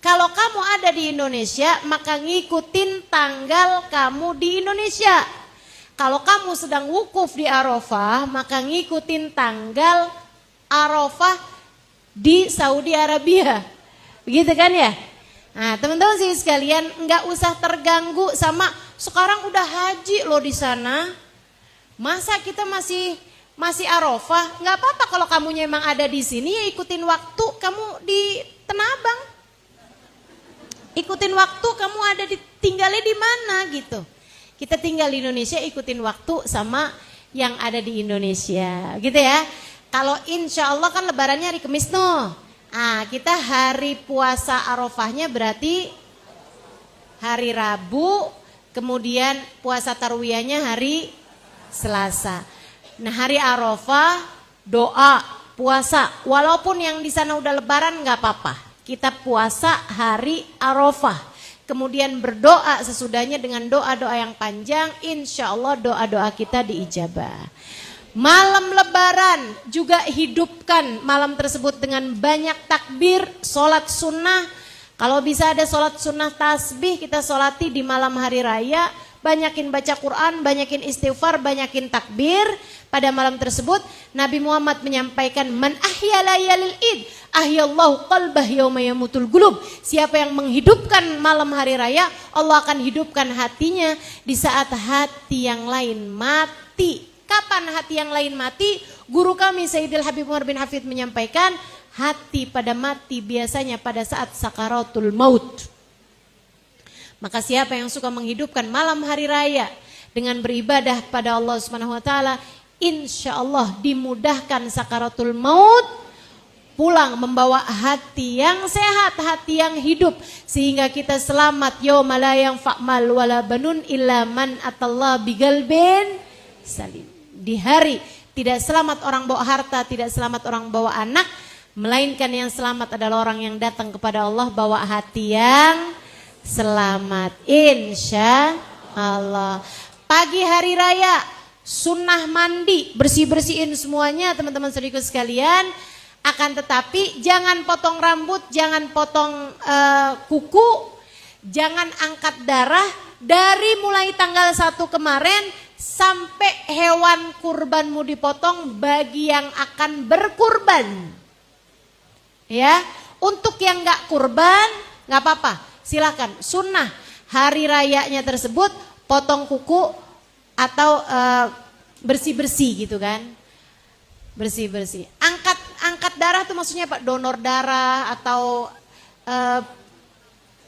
Kalau kamu ada di Indonesia maka ngikutin tanggal kamu di Indonesia. Kalau kamu sedang wukuf di Arafah maka ngikutin tanggal Arafah di Saudi Arabia. Begitu kan ya? Nah teman-teman sih sekalian nggak usah terganggu sama sekarang udah haji loh di sana. Masa kita masih Arafah? Nggak apa-apa kalau kamunya emang ada di sini ya ikutin waktu kamu di Tanah Abang. Ikutin waktu kamu ada tinggalnya di mana gitu. Kita tinggal di Indonesia ikutin waktu sama yang ada di Indonesia gitu ya. Kalau insya Allah kan lebarannya hari Kamis noh. Ah kita hari puasa Arafahnya berarti hari Rabu. Kemudian puasa Tarwiyahnya hari Selasa. Nah hari Arafah doa puasa. Walaupun yang di sana udah lebaran nggak apa-apa. Kita puasa hari Arafah. Kemudian berdoa sesudahnya dengan doa-doa yang panjang, insya Allah doa-doa kita diijabah. Malam lebaran juga hidupkan malam tersebut dengan banyak takbir, sholat sunnah. Kalau bisa ada sholat sunnah tasbih kita sholati di malam hari raya. Banyakin baca Quran, banyakin istighfar, banyakin takbir pada malam tersebut. Nabi Muhammad menyampaikan man ahya layalil id ahyallahu qalbah yauma yamutul qulub. Siapa yang menghidupkan malam hari raya, Allah akan hidupkan hatinya di saat hati yang lain mati. Kapan hati yang lain mati? Guru kami Sayyidil Habib Umar bin Hafid menyampaikan hati pada mati biasanya pada saat sakaratul maut. Maka siapa yang suka menghidupkan malam hari raya dengan beribadah pada Allah Subhanahu wa taala, insya Allah dimudahkan sakaratul maut, pulang membawa hati yang sehat, hati yang hidup sehingga kita selamat yauma la yanfa' mal wala banun illa man atallah biqalbin salim. Di hari tidak selamat orang bawa harta, tidak selamat orang bawa anak, melainkan yang selamat adalah orang yang datang kepada Allah bawa hati yang selamat, insya Allah. Pagi hari raya sunnah mandi, bersih-bersihin semuanya teman-teman saudaraku sekalian. Akan tetapi jangan potong rambut, jangan potong kuku, jangan angkat darah dari mulai tanggal 1 kemarin sampai hewan kurbanmu dipotong bagi yang akan berkurban. Ya, untuk yang nggak kurban nggak apa-apa. Silakan, sunnah hari rayanya tersebut potong kuku atau bersih-bersih gitu kan. Bersih-bersih. Angkat darah tuh maksudnya Pak, donor darah atau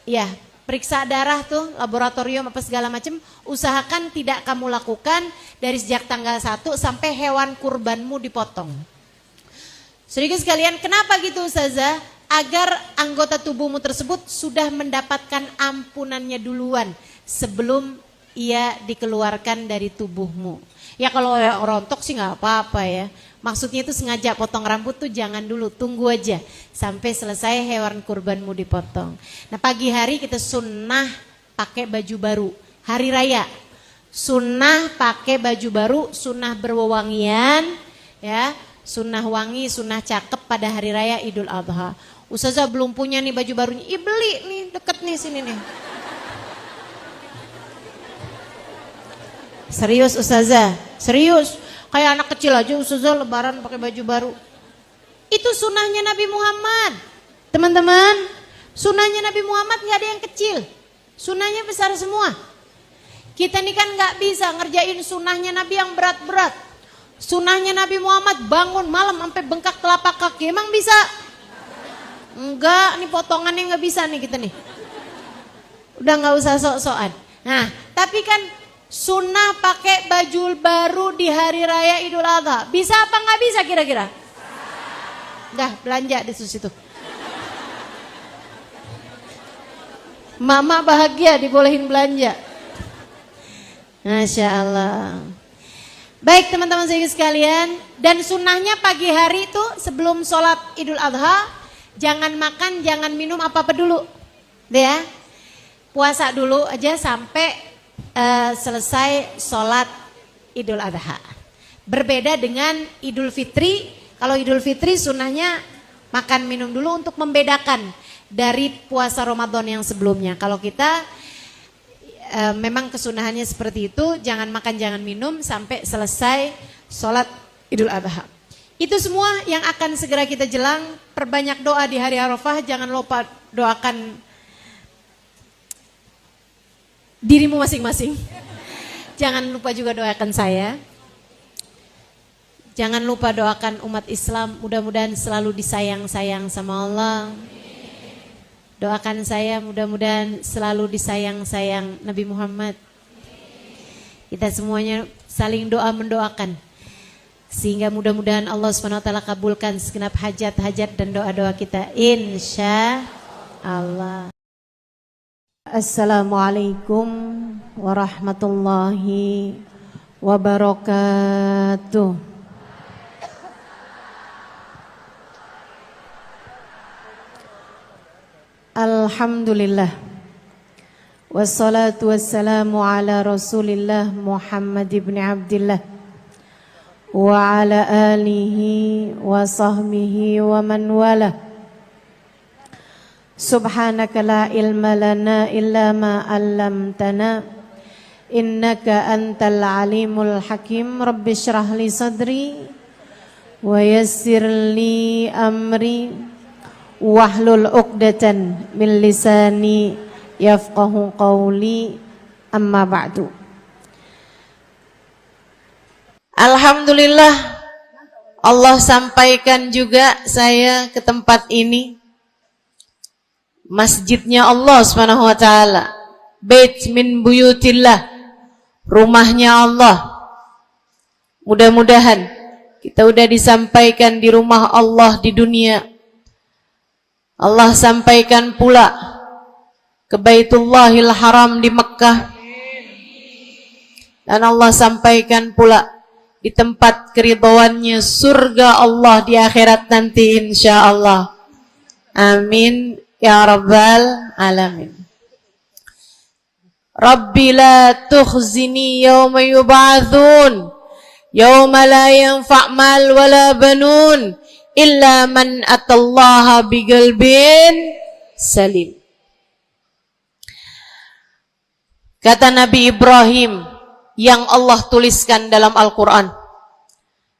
ya, periksa darah tuh, laboratorium apa segala macam, usahakan tidak kamu lakukan dari sejak tanggal 1 sampai hewan kurbanmu dipotong. Saudara sekalian, kenapa gitu Ustazah? Agar anggota tubuhmu tersebut sudah mendapatkan ampunannya duluan sebelum ia dikeluarkan dari tubuhmu. Ya kalau rontok sih nggak apa-apa ya. Maksudnya itu sengaja potong rambut tuh jangan dulu, tunggu aja sampai selesai hewan kurbanmu dipotong. Nah pagi hari kita sunnah pakai baju baru, hari raya. Sunnah pakai baju baru, sunnah berwewangian, ya, sunnah wangi, sunnah cakep pada hari raya Idul Adha. Ustazah belum punya nih baju barunya, beli nih deket nih sini nih. Serius Ustazah, serius. Kayak anak kecil aja Ustazah lebaran pakai baju baru. Itu sunnahnya Nabi Muhammad. Teman-teman, sunnahnya Nabi Muhammad gak ada yang kecil. Sunnahnya besar semua. Kita nih kan gak bisa ngerjain sunnahnya Nabi yang berat-berat. Sunnahnya Nabi Muhammad bangun malam sampai bengkak telapak kaki. Emang bisa? Enggak, nih potongannya gak bisa nih kita nih. Udah gak usah sok-sokan. Nah, tapi kan sunnah pakai baju baru di hari raya Idul Adha. Bisa apa nggak bisa kira-kira? Dah belanja di situ. Mama bahagia dibolehin belanja. Masya Allah. Baik teman-teman sekalian. Dan sunnahnya pagi hari itu sebelum sholat Idul Adha, jangan makan, jangan minum apa-apa dulu. Ya, puasa dulu aja sampai selesai sholat Idul Adha. Berbeda dengan Idul Fitri. Kalau Idul Fitri sunnahnya makan minum dulu untuk membedakan dari puasa Ramadan yang sebelumnya. Kalau kita memang kesunahannya seperti itu, jangan makan jangan minum sampai selesai sholat Idul Adha. Itu semua yang akan segera kita jelang. Perbanyak doa di hari Arafah. Jangan lupa doakan dirimu masing-masing. Jangan lupa juga doakan saya. Jangan lupa doakan umat Islam. Mudah-mudahan selalu disayang-sayang sama Allah. Doakan saya mudah-mudahan selalu disayang-sayang Nabi Muhammad. Kita semuanya saling doa mendoakan. Sehingga mudah-mudahan Allah SWT kabulkan segenap hajat-hajat dan doa-doa kita. Insya Allah. Assalamualaikum warahmatullahi wabarakatuh. Alhamdulillah. Wassalatu wassalamu ala Rasulillah Muhammad ibn Abdillah wa ala alihi wa sahbihi wa man walah. Subhanaka la ilma lana illa ma 'allamtana innaka antal alimul hakim. Rabbi shrah li sadri wa yassir li amri wahlul 'uqdatan min lisani yafqahu qawli. Amma ba'du. Alhamdulillah Allah sampaikan juga saya ke tempat ini. Masjidnya Allah Subhanahu wa taala, bait min buyutillah, rumahnya Allah. Mudah-mudahan kita udah disampaikan di rumah Allah di dunia. Allah sampaikan pula ke Baitullahil Haram di Mekkah. Dan Allah sampaikan pula di tempat keridhaannya surga Allah di akhirat nanti insyaallah. Amin ya rabbal alamin. Rabbi la tukhzini yawma yub'atsun yawma la yanfa' mal wala banun illa man atallaha biqalbin salim. Kata Nabi Ibrahim yang Allah tuliskan dalam Al-Quran,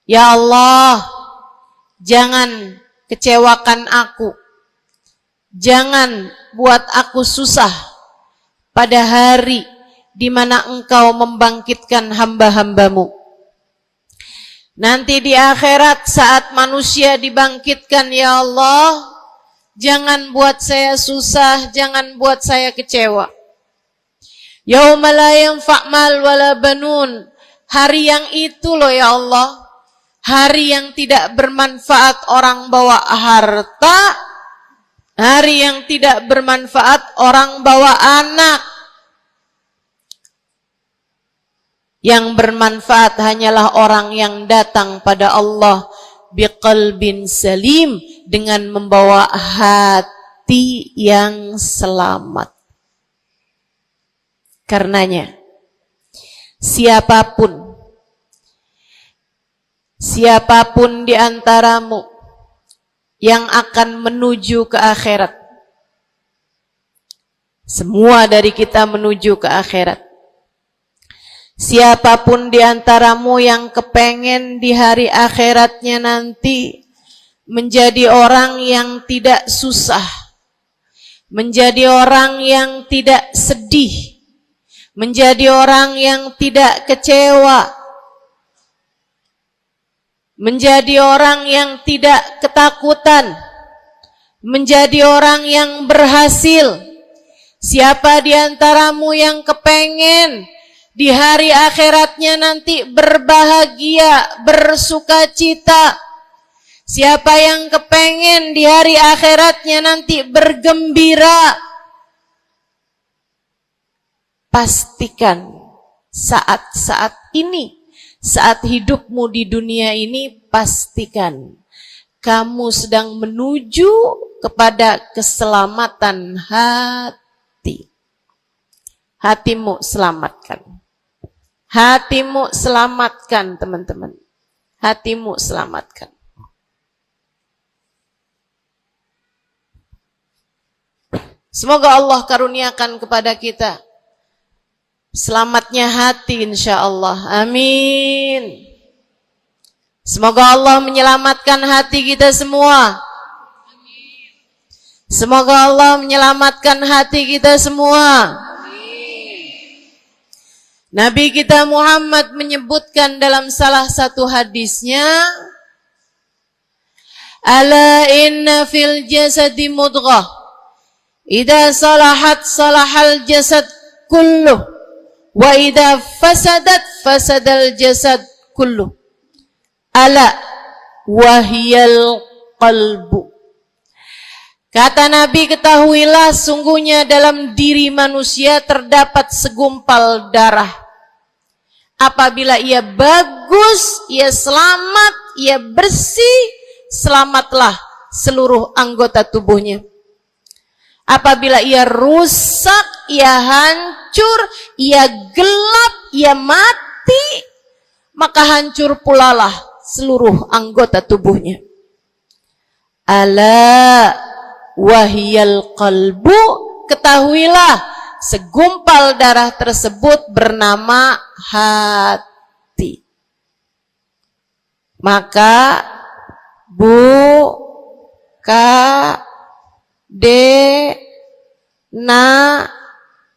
ya Allah, jangan kecewakan aku, jangan buat aku susah, pada hari di mana Engkau membangkitkan hamba-hambamu. Nanti di akhirat saat manusia dibangkitkan, ya Allah, jangan buat saya susah, jangan buat saya kecewa. Yauma la yanfa' mal wala banun. Hari yang itu loh ya Allah, hari yang tidak bermanfaat orang bawa harta, hari yang tidak bermanfaat orang bawa anak. Yang bermanfaat hanyalah orang yang datang pada Allah biqalbin salim, dengan membawa hati yang selamat. Karenanya siapapun di antaramu yang akan menuju ke akhirat, semua dari kita menuju ke akhirat. Siapapun di antaramu yang kepengen di hari akhiratnya nanti menjadi orang yang tidak susah, menjadi orang yang tidak sedih, menjadi orang yang tidak kecewa, menjadi orang yang tidak ketakutan, menjadi orang yang berhasil. Siapa di antaramu yang kepengen di hari akhiratnya nanti berbahagia, bersukacita? Siapa yang kepengen di hari akhiratnya nanti bergembira? Pastikan saat-saat ini, saat hidupmu di dunia ini, pastikan kamu sedang menuju kepada keselamatan hati. Hatimu selamatkan. Hatimu selamatkan, teman-teman. Hatimu selamatkan. Semoga Allah karuniakan kepada kita selamatnya hati, insyaallah. Amin. Semoga Allah menyelamatkan hati kita semua. Semoga Allah menyelamatkan hati kita semua. Nabi kita Muhammad menyebutkan dalam salah satu hadisnya, ala inna fil jasadi mudghah, idza salahat salahal jasad kulluh, wa idza fasadat fasadal jasad kulluh. Ala wahiyal qalbu. Kata Nabi, ketahuilah sungguhnya dalam diri manusia terdapat segumpal darah. Apabila ia bagus, ia selamat, ia bersih, selamatlah seluruh anggota tubuhnya. Apabila ia rusak, ia hancur, ia gelap, ia mati, maka hancur pulalah seluruh anggota tubuhnya. Ala wahiyal qalbu, ketahuilah segumpal darah tersebut bernama hati. Maka bu, ka, de, na,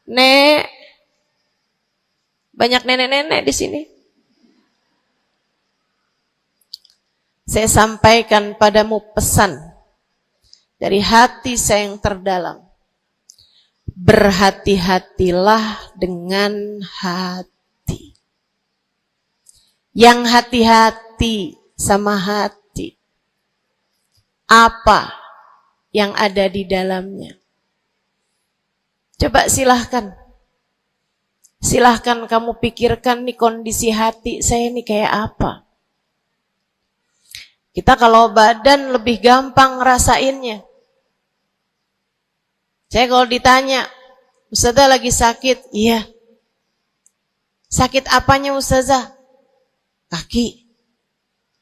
ne, banyak nenek-nenek di sini. Saya sampaikan padamu pesan dari hati saya yang terdalam. Berhati-hatilah dengan hati. Yang hati-hati sama hati, apa yang ada di dalamnya? Coba silahkan kamu pikirkan nih, kondisi hati saya nih kayak apa. Kita kalau badan lebih gampang ngerasainnya. Saya kalau ditanya, Ustazah lagi sakit? Iya. Sakit apanya Ustazah? Kaki.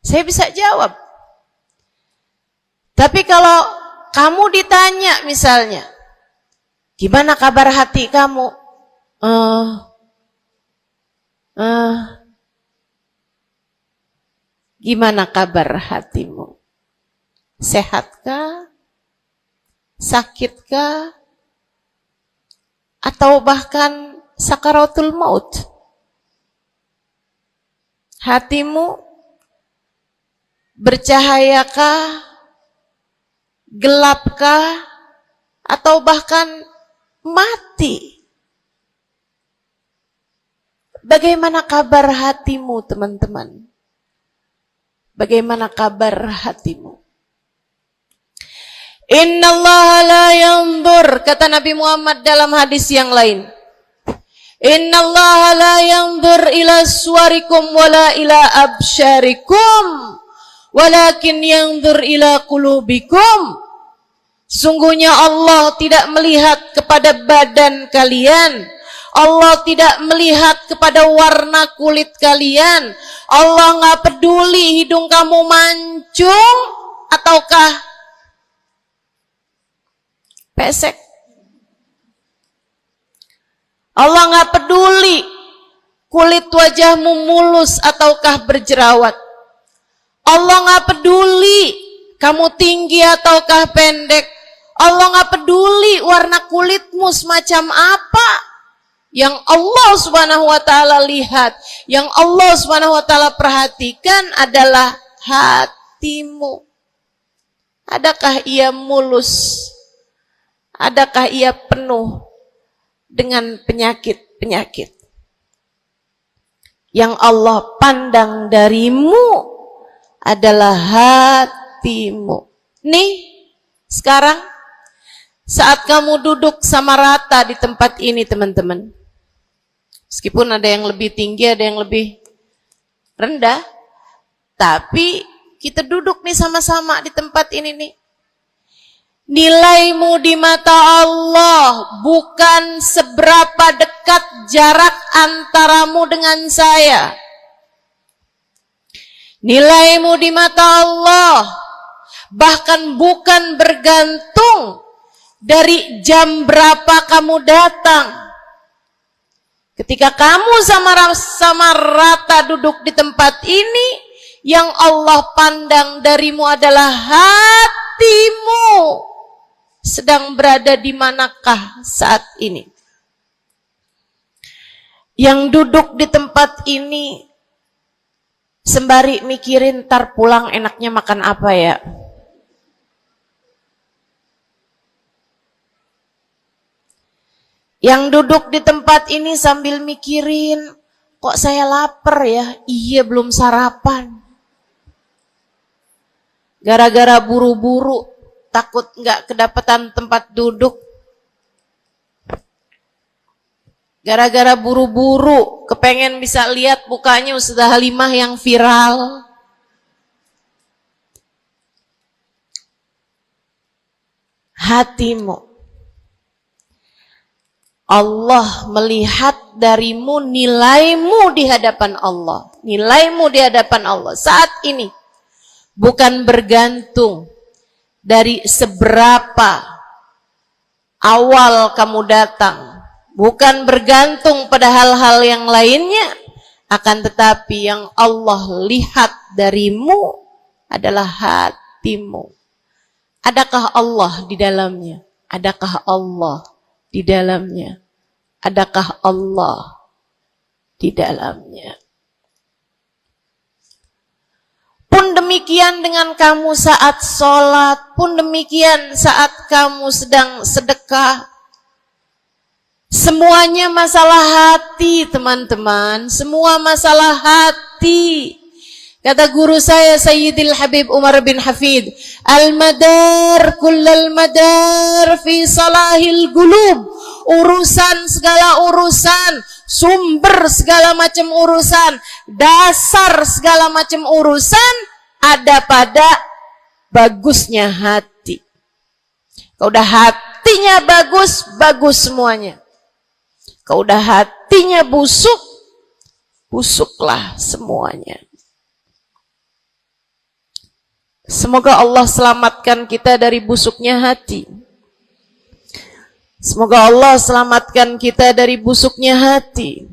Saya bisa jawab. Tapi kalau kamu ditanya misalnya, gimana kabar hati kamu? Gimana kabar hatimu? Sehatkah? Sakitkah? Atau atau bahkan sakaratul maut. Hatimu bercahayakah, gelapkah, atau bahkan mati? Bagaimana kabar hatimu, teman-teman? Bagaimana kabar hatimu? Innallaha la yanzur, kata Nabi Muhammad dalam hadis yang lain. Innallaha la yanzur ila suwarikum wala ila absyarikum, walakin yanzur ila qulubikum. Sungguhnya Allah tidak melihat kepada badan kalian, Allah tidak melihat kepada warna kulit kalian. Allah nggak peduli hidung kamu mancung ataukah pesek. Allah nggak peduli kulit wajahmu mulus ataukah berjerawat. Allah nggak peduli kamu tinggi ataukah pendek. Allah nggak peduli warna kulitmu semacam apa. Yang Allah Subhanahu wa taala lihat, yang Allah Subhanahu wa taala perhatikan adalah hatimu. Adakah ia mulus? Adakah ia penuh dengan penyakit-penyakit? Yang Allah pandang darimu adalah hatimu. Nih, sekarang saat kamu duduk sama rata di tempat ini, teman-teman, meskipun ada yang lebih tinggi, ada yang lebih rendah, tapi kita duduk nih sama-sama di tempat ini nih. Nilaimu di mata Allah bukan seberapa dekat jarak antaramu dengan saya. Nilaimu di mata Allah bahkan bukan bergantung dari jam berapa kamu datang. Ketika kamu sama rata duduk di tempat ini, yang Allah pandang darimu adalah hatimu. Sedang berada di manakah saat ini? Yang duduk di tempat ini sembari mikirin ntar pulang enaknya makan apa ya? Yang duduk di tempat ini sambil mikirin, kok saya lapar ya? Iya, belum sarapan. Gara-gara buru-buru, takut nggak kedapatan tempat duduk. Gara-gara buru-buru, kepengen bisa lihat mukanya Ustazah Halimah yang viral. Hatimu. Allah melihat darimu, nilaimu di hadapan Allah. Nilaimu di hadapan Allah saat ini bukan bergantung dari seberapa awal kamu datang, bukan bergantung pada hal-hal yang lainnya, akan tetapi yang Allah lihat darimu adalah hatimu. Adakah Allah di dalamnya? Adakah Allah di dalamnya? Adakah Allah di dalamnya? Pun demikian dengan kamu saat sholat, pun demikian saat kamu sedang sedekah. Semuanya masalah hati, teman-teman. Semua masalah hati. Kata guru saya Sayyidil Habib Umar bin Hafid, al-madar kullal madar fi salahil gulub. Urusan segala urusan, sumber segala macam urusan, dasar segala macam urusan ada pada bagusnya hati. Kalau udah hatinya bagus, bagus semuanya. Kalau udah hatinya busuk, busuklah semuanya. Semoga Allah selamatkan kita dari busuknya hati. Semoga Allah selamatkan kita dari busuknya hati.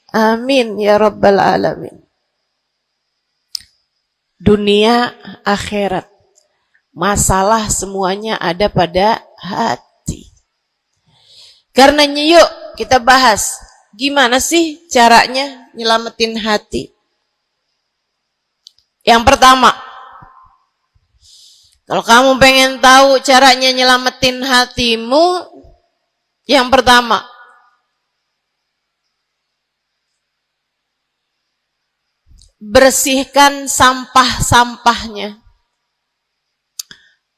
Amin ya rabbal alamin. Dunia, akhirat, masalah semuanya ada pada hati. Karenanya yuk kita bahas gimana sih caranya nyelamatin hati. Yang pertama, kalau kamu pengen tahu caranya nyelamatin hatimu, yang pertama, bersihkan sampah-sampahnya.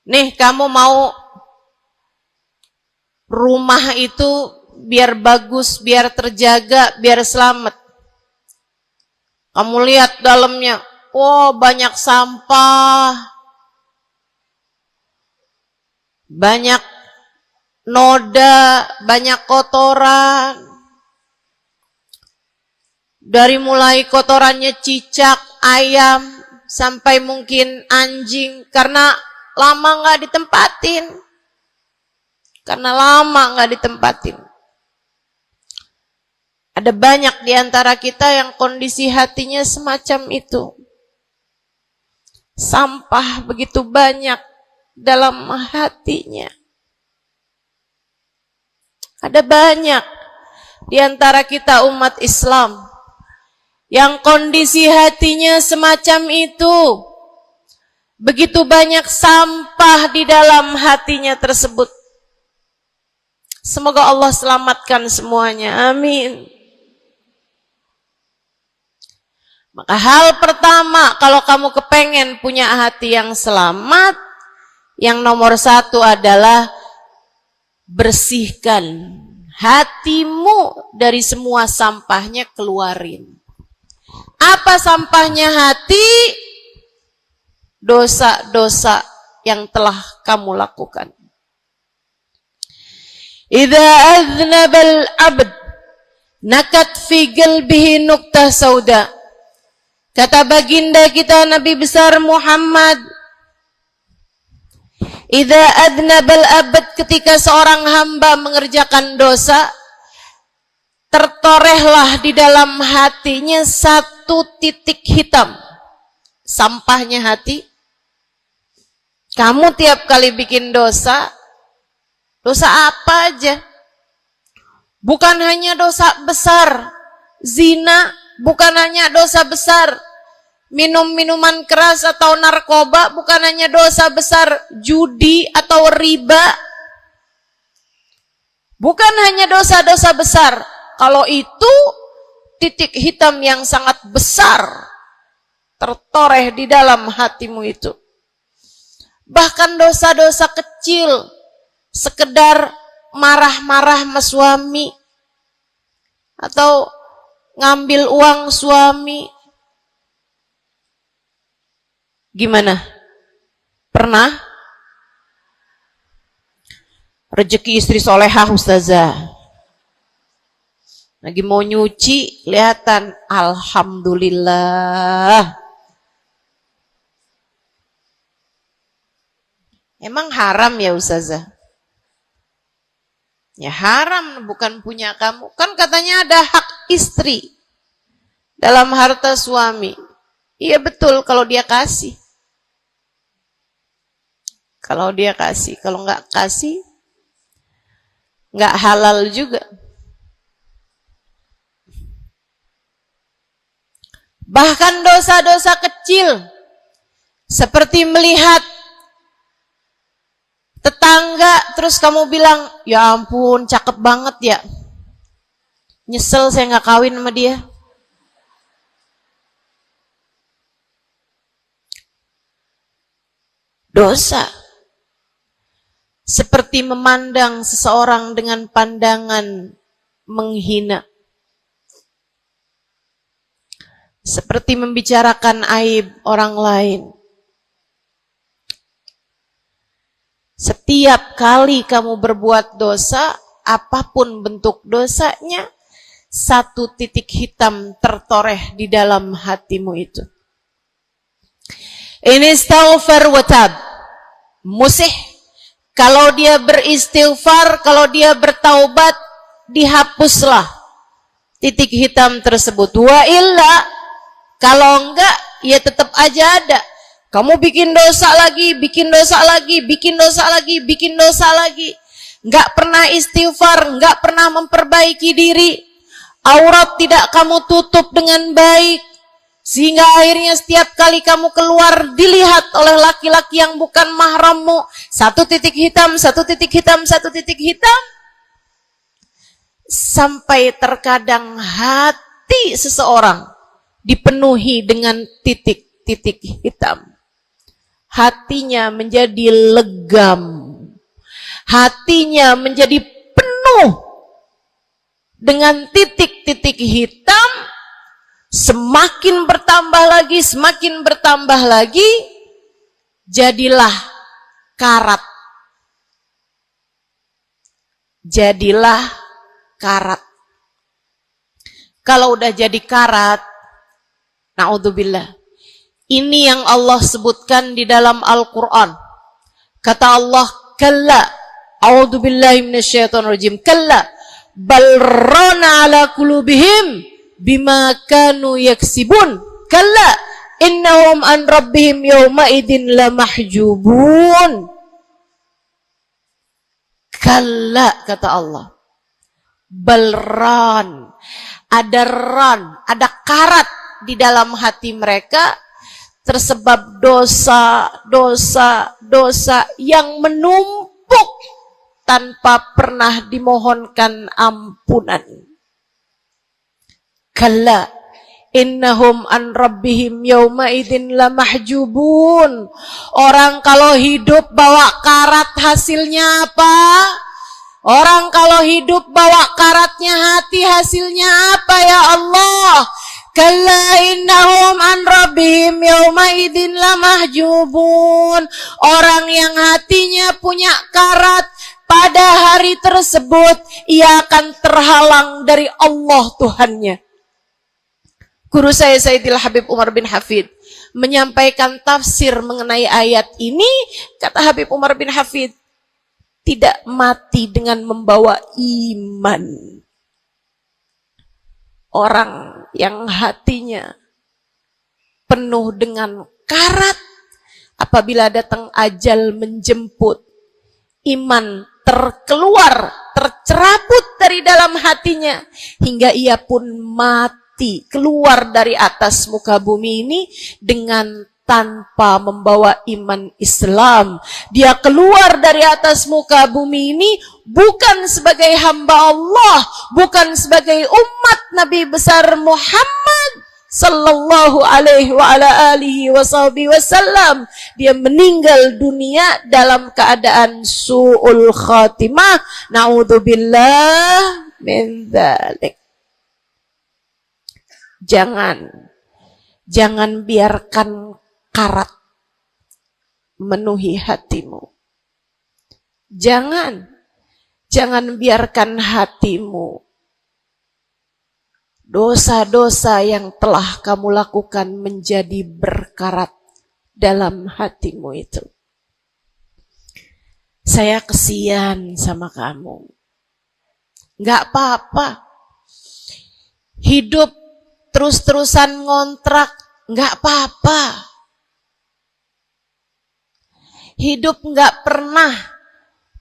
Nih, kamu mau rumah itu biar bagus, biar terjaga, biar selamat. Kamu lihat dalamnya, oh banyak sampah, banyak noda, banyak kotoran. Dari mulai kotorannya cicak, ayam, sampai mungkin anjing, karena lama nggak ditempatin. Karena lama nggak ditempatin. Ada banyak di antara kita yang kondisi hatinya semacam itu. Sampah begitu banyak dalam hatinya. Ada banyak di antara kita umat Islam yang kondisi hatinya semacam itu. Begitu banyak sampah di dalam hatinya tersebut. Semoga Allah selamatkan semuanya. Amin. Maka hal pertama, kalau kamu kepengen punya hati yang selamat, yang nomor satu adalah bersihkan hatimu dari semua sampahnya, keluarin. Apa sampahnya hati? Dosa-dosa yang telah kamu lakukan. Idza aznabal abd nakat fi qalbihi nuqtah sauda. Kata baginda kita Nabi besar Muhammad, idza aznabal abd, ketika seorang hamba mengerjakan dosa, tertorehlah di dalam hatinya satu titik hitam. Sampahnya hati. Kamu tiap kali bikin dosa, dosa apa aja? Bukan hanya dosa besar, zina, bukan hanya dosa besar, minum minuman keras atau narkoba, bukan hanya dosa besar, judi atau riba, bukan hanya dosa-dosa besar. Kalau itu titik hitam yang sangat besar tertoreh di dalam hatimu itu. Bahkan dosa-dosa kecil, sekedar marah-marah sama suami, atau ngambil uang suami. Gimana? Pernah? Rezeki istri solehah ustazah. Lagi mau nyuci, kelihatan, alhamdulillah. Emang haram ya ustazah? Ya haram, bukan punya kamu. Kan katanya ada hak istri dalam harta suami. Iya betul kalau dia kasih. Kalau dia kasih, kalau nggak kasih, nggak halal juga. Bahkan dosa-dosa kecil, seperti melihat tetangga, terus kamu bilang, ya ampun, cakep banget ya. Nyesel saya nggak kawin sama dia. Dosa. Seperti memandang seseorang dengan pandangan menghina. Seperti membicarakan aib orang lain. Setiap kali kamu berbuat dosa, apapun bentuk dosanya, satu titik hitam tertoreh di dalam hatimu itu. Ini istighfar wa tab. Musih. Kalau dia beristighfar, kalau dia bertaubat, dihapuslah titik hitam tersebut. Wa illa, kalau enggak, ya tetap aja ada. Kamu bikin dosa lagi, bikin dosa lagi, bikin dosa lagi, bikin dosa lagi. nggak pernah istighfar, nggak pernah memperbaiki diri, aurat tidak kamu tutup dengan baik, sehingga akhirnya setiap kali kamu keluar dilihat oleh laki-laki yang bukan mahrammu, satu titik hitam, satu titik hitam, satu titik hitam, sampai terkadang hati seseorang dipenuhi dengan titik-titik hitam. Hatinya menjadi legam, hatinya menjadi penuh dengan titik-titik hitam, semakin bertambah lagi, semakin bertambah lagi, jadilah karat. Jadilah karat. Kalau udah jadi karat, na'udzubillah, ini yang Allah sebutkan di dalam Al-Quran. Kata Allah, kalla, a'udzubillahi minasyaitonirrajim, kalla, bal rana ala qulubihim bima kanu yaksibun, kalla, innahum an rabbihim yawma idin lamahjubun. Kalla, kata Allah, balran, ada ran, ada karat di dalam hati mereka, tersebab dosa yang menumpuk tanpa pernah dimohonkan ampunan. Kalla innahum an rabbihim yawma idzin lamahjubun. Orang kalau hidup bawa karat hasilnya apa? Orang kalau hidup bawa karatnya hati hasilnya apa ya Allah? Kalla innahum an rabbihim yawma idzin lamahjubun. Orang yang hatinya punya karat, pada hari tersebut ia akan terhalang dari Allah Tuhannya. Guru saya Sayyidil Habib Umar bin Hafid menyampaikan tafsir mengenai ayat ini. Kata Habib Umar bin Hafid, tidak mati dengan membawa iman. Orang yang hatinya penuh dengan karat, apabila datang ajal menjemput, iman terkeluar, tercerabut dari dalam hatinya, hingga ia pun mati, keluar dari atas muka bumi ini dengan tanpa membawa iman Islam. Dia keluar dari atas muka bumi ini bukan sebagai hamba Allah, bukan sebagai umat Nabi besar Muhammad sallallahu alaihi wa ala alihi wasallam. Dia meninggal dunia dalam keadaan su'ul khatimah. Na'udzubillah min dzalik. Jangan biarkan karat memenuhi hatimu. Jangan biarkan hatimu, dosa-dosa yang telah kamu lakukan menjadi berkarat dalam hatimu itu. Saya kesian sama kamu. Gak apa-apa. Hidup terus-terusan ngontrak, gak apa-apa. Hidup gak pernah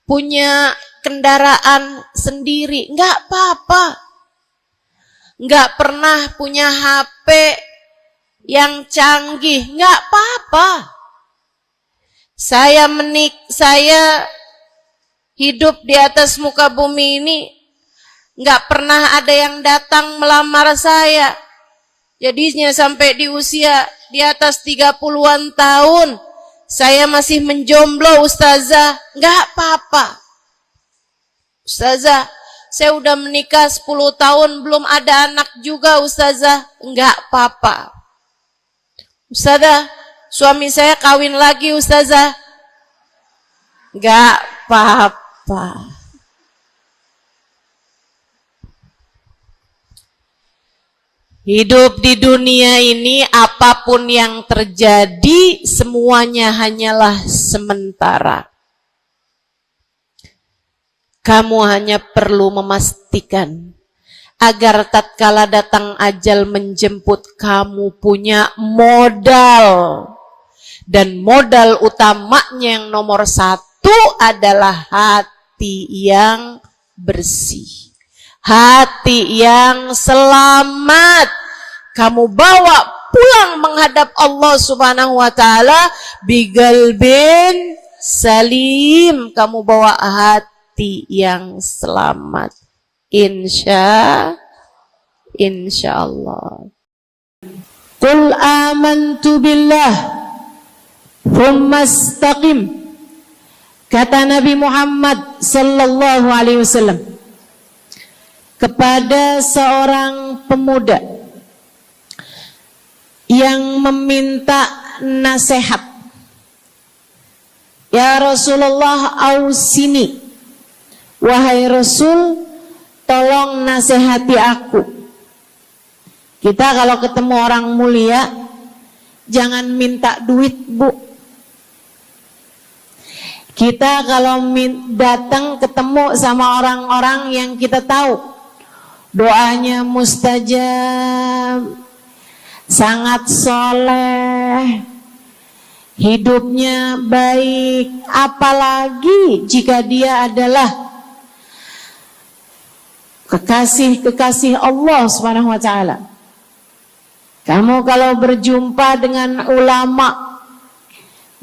punya kendaraan sendiri, gak apa-apa. Gak pernah punya HP yang canggih, gak apa-apa. Saya hidup di atas muka bumi ini, gak pernah ada yang datang melamar saya. Jadinya sampai di usia di atas 30-an tahun, saya masih menjomblo, Ustazah. Gak apa-apa. Ustazah, saya udah menikah 10 tahun, belum ada anak juga, Ustazah. Enggak apa-apa. Ustazah, suami saya kawin lagi, Ustazah. Enggak apa-apa. Hidup di dunia ini, apapun yang terjadi, semuanya hanyalah sementara. Kamu hanya perlu memastikan agar tatkala datang ajal menjemput, kamu punya modal. Dan modal utamanya yang nomor 1 adalah hati. hati yang bersih, hati yang selamat. Kamu bawa pulang menghadap Allah Subhanahu wa taala bigalbin salim. Kamu bawa hati yang selamat. Insyaallah. Qul amantu billah thumma istaqim. Kata Nabi Muhammad sallallahu alaihi wasallam kepada seorang pemuda yang meminta nasihat, ya Rasulullah, ausini, wahai Rasul, tolong nasihati aku. Kita kalau ketemu orang mulia jangan minta duit, Bu. Kita kalau datang ketemu sama orang-orang yang kita tahu doanya mustajab, sangat soleh, hidupnya baik, apalagi jika dia adalah kekasih Allah Subhanahu wa taala. Kamu kalau berjumpa dengan ulama,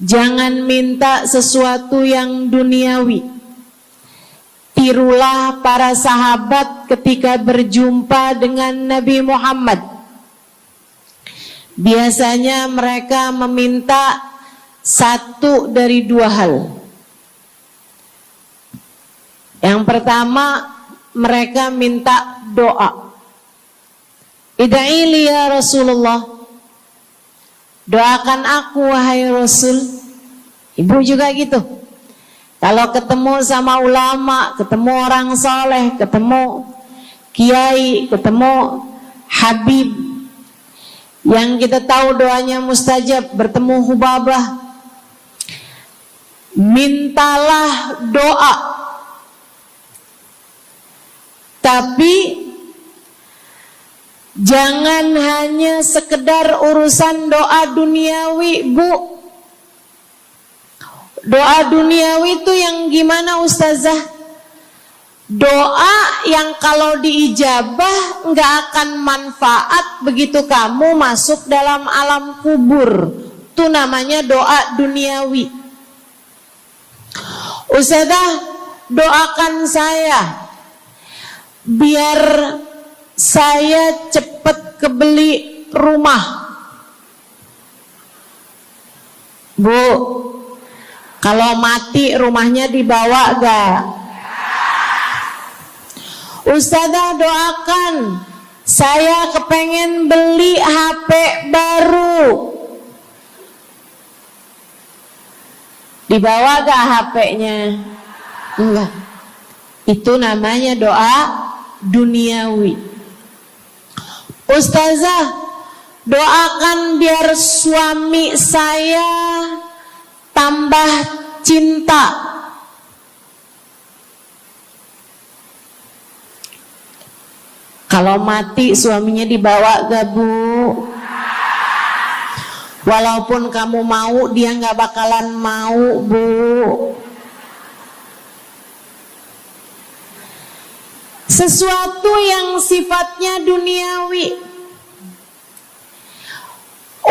jangan minta sesuatu yang duniawi. Tirulah para sahabat ketika berjumpa dengan Nabi Muhammad. Biasanya mereka meminta satu dari dua hal. Yang pertama, mereka minta doa. Ida'ili ya Rasulullah, doakan aku wahai Rasul. Ibu juga gitu. Kalau ketemu sama ulama, ketemu orang soleh, ketemu kiai, ketemu habib yang kita tahu doanya mustajab, bertemu Hubabah, mintalah doa. Tapi jangan hanya sekedar urusan doa duniawi, Bu. Doa duniawi itu yang gimana, Ustazah? Doa yang kalau diijabah nggak akan manfaat begitu kamu masuk dalam alam kubur. Itu namanya doa duniawi. Ustazah, doakan saya biar saya cepat kebeli rumah. Bu, kalau mati rumahnya dibawa gak? Ustazah, doakan saya kepengen beli HP baru. Dibawa gak HP-nya? Enggak. Itu namanya doa duniawi. Ustazah, doakan biar suami saya tambah cinta. Kalau mati suaminya dibawa gak, Bu? Walaupun kamu mau, dia gak bakalan mau, Bu. Sesuatu yang sifatnya duniawi.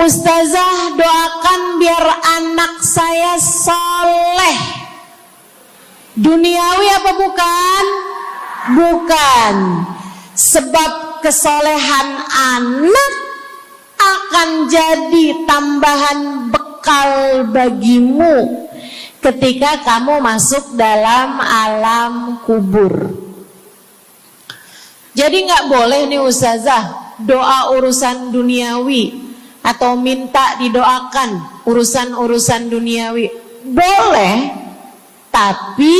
Ustazah, doakan biar anak saya soleh. Duniawi apa bukan? Bukan. Sebab kesolehan anak akan jadi tambahan bekal bagimu ketika kamu masuk dalam alam kubur. Jadi nggak boleh nih Ustazah doa urusan duniawi atau minta didoakan urusan-urusan duniawi. Boleh, tapi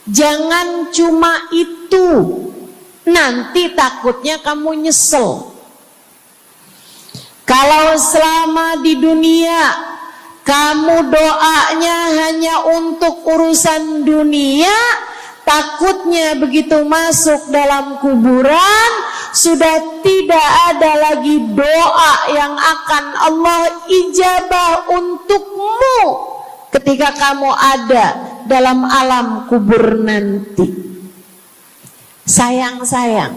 jangan cuma itu. Nanti takutnya kamu nyesel. Kalau selama di dunia kamu doanya hanya untuk urusan dunia, takutnya begitu masuk dalam kuburan sudah tidak ada lagi doa yang akan Allah ijabah untukmu ketika kamu ada dalam alam kubur nanti. Sayang-sayang.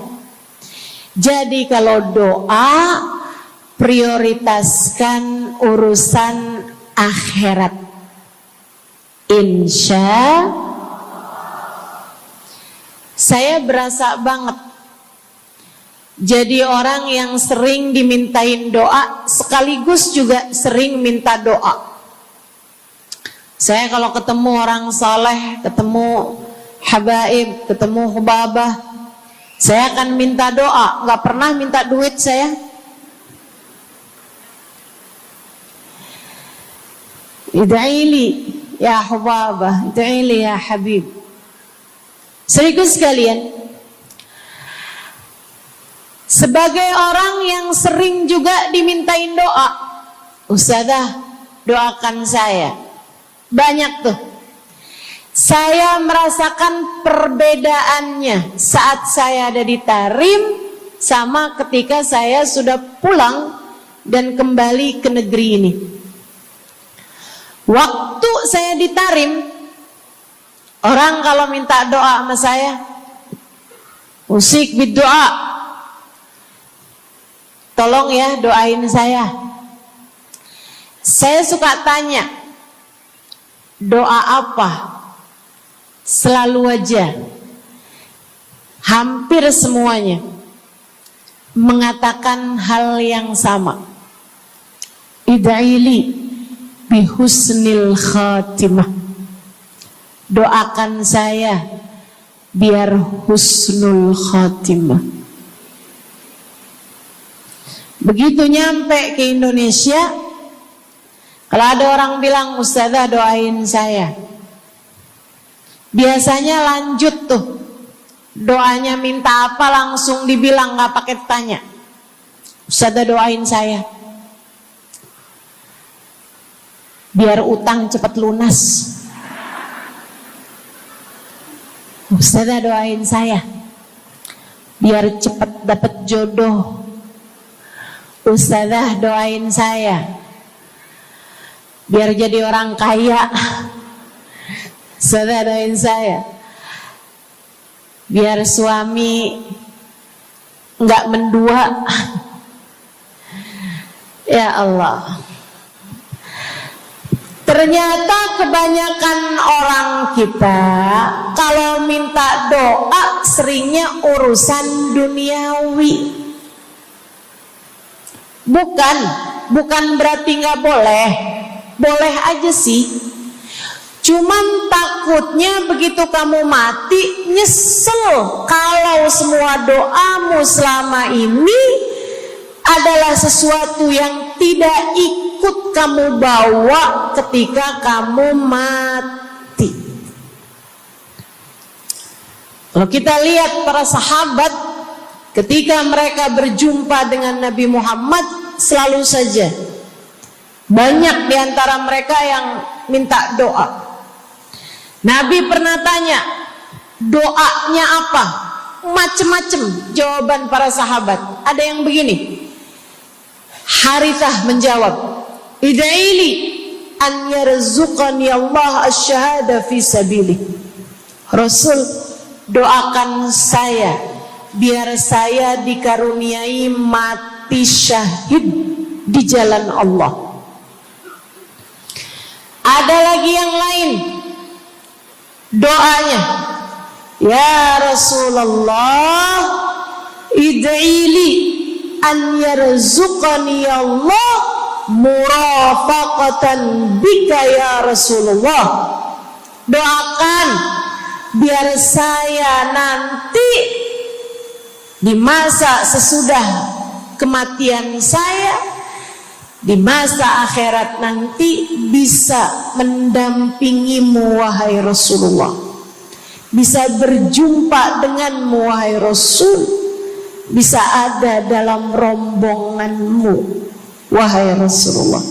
Jadi kalau doa, prioritaskan urusan akhirat. Insya saya berasa banget jadi orang yang sering dimintain doa, sekaligus juga sering minta doa. Saya kalau ketemu orang saleh, ketemu habaib, ketemu hubabah, saya akan minta doa, nggak pernah minta duit saya. Ida'ili ya hubabah, ida'ili ya habib. Serius sekalian, sebagai orang yang sering juga dimintain doa, Ustazah doakan saya. Banyak tuh. Saya merasakan perbedaannya saat saya ada di Tarim sama ketika saya sudah pulang dan kembali ke negeri ini. Waktu saya di Tarim, orang kalau minta doa sama saya, usik berdoa, tolong ya doain saya. Saya suka tanya, doa apa? Selalu aja, hampir semuanya mengatakan hal yang sama. Ida'ili bihusnil khatimah. Doakan saya biar husnul khatimah. Begitu nyampe ke Indonesia, kalau ada orang bilang, Ustazah doain saya, biasanya lanjut tuh, doanya minta apa langsung dibilang, gak pakai tanya. Ustazah doain saya biar utang cepat lunas. Ustazah doain saya biar cepat dapat jodoh. Ustazah doain saya biar jadi orang kaya. Ustazah doain saya biar suami nggak mendua. Ya Allah, ternyata kebanyakan orang kita kalau minta doa seringnya urusan duniawi. Bukan berarti nggak boleh, boleh aja sih. Cuman takutnya begitu kamu mati nyesel kalau semua doamu selama ini adalah sesuatu yang tidak ikut kamu bawa ketika kamu mati. Kalau kita lihat para sahabat ketika mereka berjumpa dengan Nabi Muhammad, selalu saja banyak di antara mereka yang minta doa. Nabi pernah tanya, doanya apa? Macem-macem jawaban para sahabat. Ada yang begini, Harithah menjawab, Ida'ili an yarzuqani Allah asyhada fi sabilih. Rasul, doakan saya biar saya dikaruniai mati syahid di jalan Allah. Ada lagi yang lain doanya, ya Rasulullah, id'ili an yarzuqani Allah murafaqatan bika ya Rasulullah. Doakan biar saya nanti di masa sesudah kematian saya, di masa akhirat nanti bisa mendampingimu wahai Rasulullah, bisa berjumpa denganmu wahai Rasul, bisa ada dalam rombonganmu wahai Rasulullah.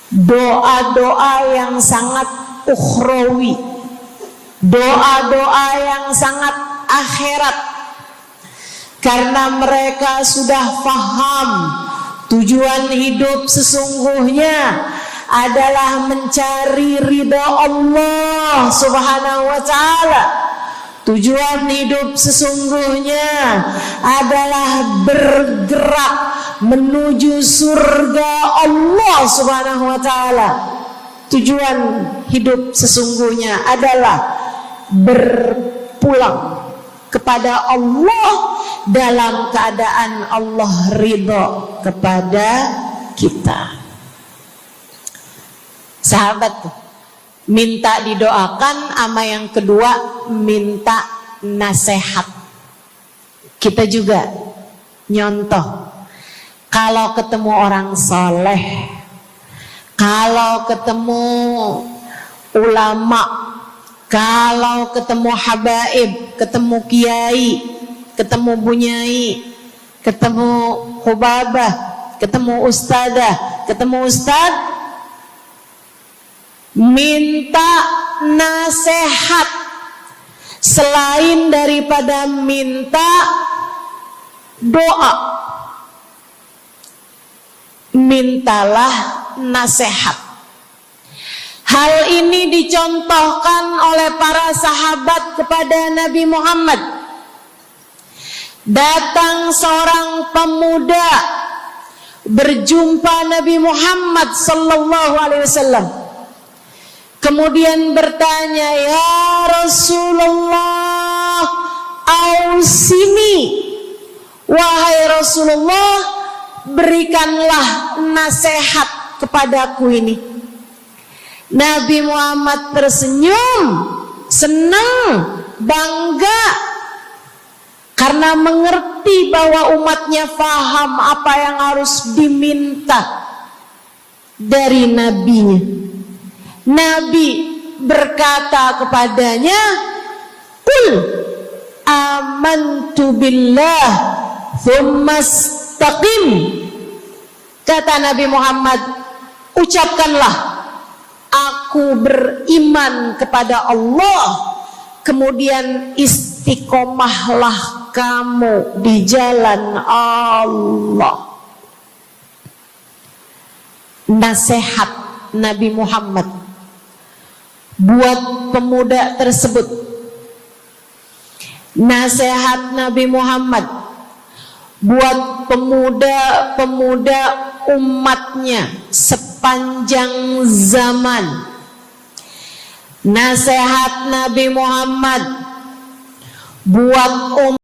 Doa-doa yang sangat ukhrawi, doa-doa yang sangat akhirat, karena mereka sudah faham tujuan hidup sesungguhnya adalah mencari ridha Allah Subhanahu wa ta'ala. Tujuan hidup sesungguhnya adalah bergerak menuju surga Allah Subhanahu wa ta'ala. Tujuan hidup sesungguhnya adalah berpulang kepada Allah dalam keadaan Allah ridha kepada kita. Sahabat, minta didoakan, sama yang kedua minta nasihat. Kita juga nyontoh, kalau ketemu orang soleh, kalau ketemu ulama, kalau ketemu habaib, ketemu kiai, ketemu bunyai, ketemu hubabah, ketemu ustadzah, ketemu ustadz, minta nasihat. Selain daripada minta doa, mintalah nasihat. Hal ini dicontohkan oleh para sahabat kepada Nabi Muhammad. Datang seorang pemuda berjumpa Nabi Muhammad sallallahu alaihi wasallam. Kemudian bertanya, "Ya Rasulullah, ausini." Wahai Rasulullah, berikanlah nasihat kepadaku ini. Nabi Muhammad tersenyum, senang, bangga, karena mengerti bahwa umatnya faham apa yang harus diminta dari nabinya. Nabi berkata kepadanya, "Qul amantu billah tsumma istaqim." Kata Nabi Muhammad, ucapkanlah, aku beriman kepada Allah, kemudian istiqomahlah kamu di jalan Allah. Nasihat Nabi Muhammad buat pemuda tersebut, nasihat Nabi Muhammad buat pemuda-pemuda umatnya sepanjang zaman. Nasihat Nabi Muhammad buat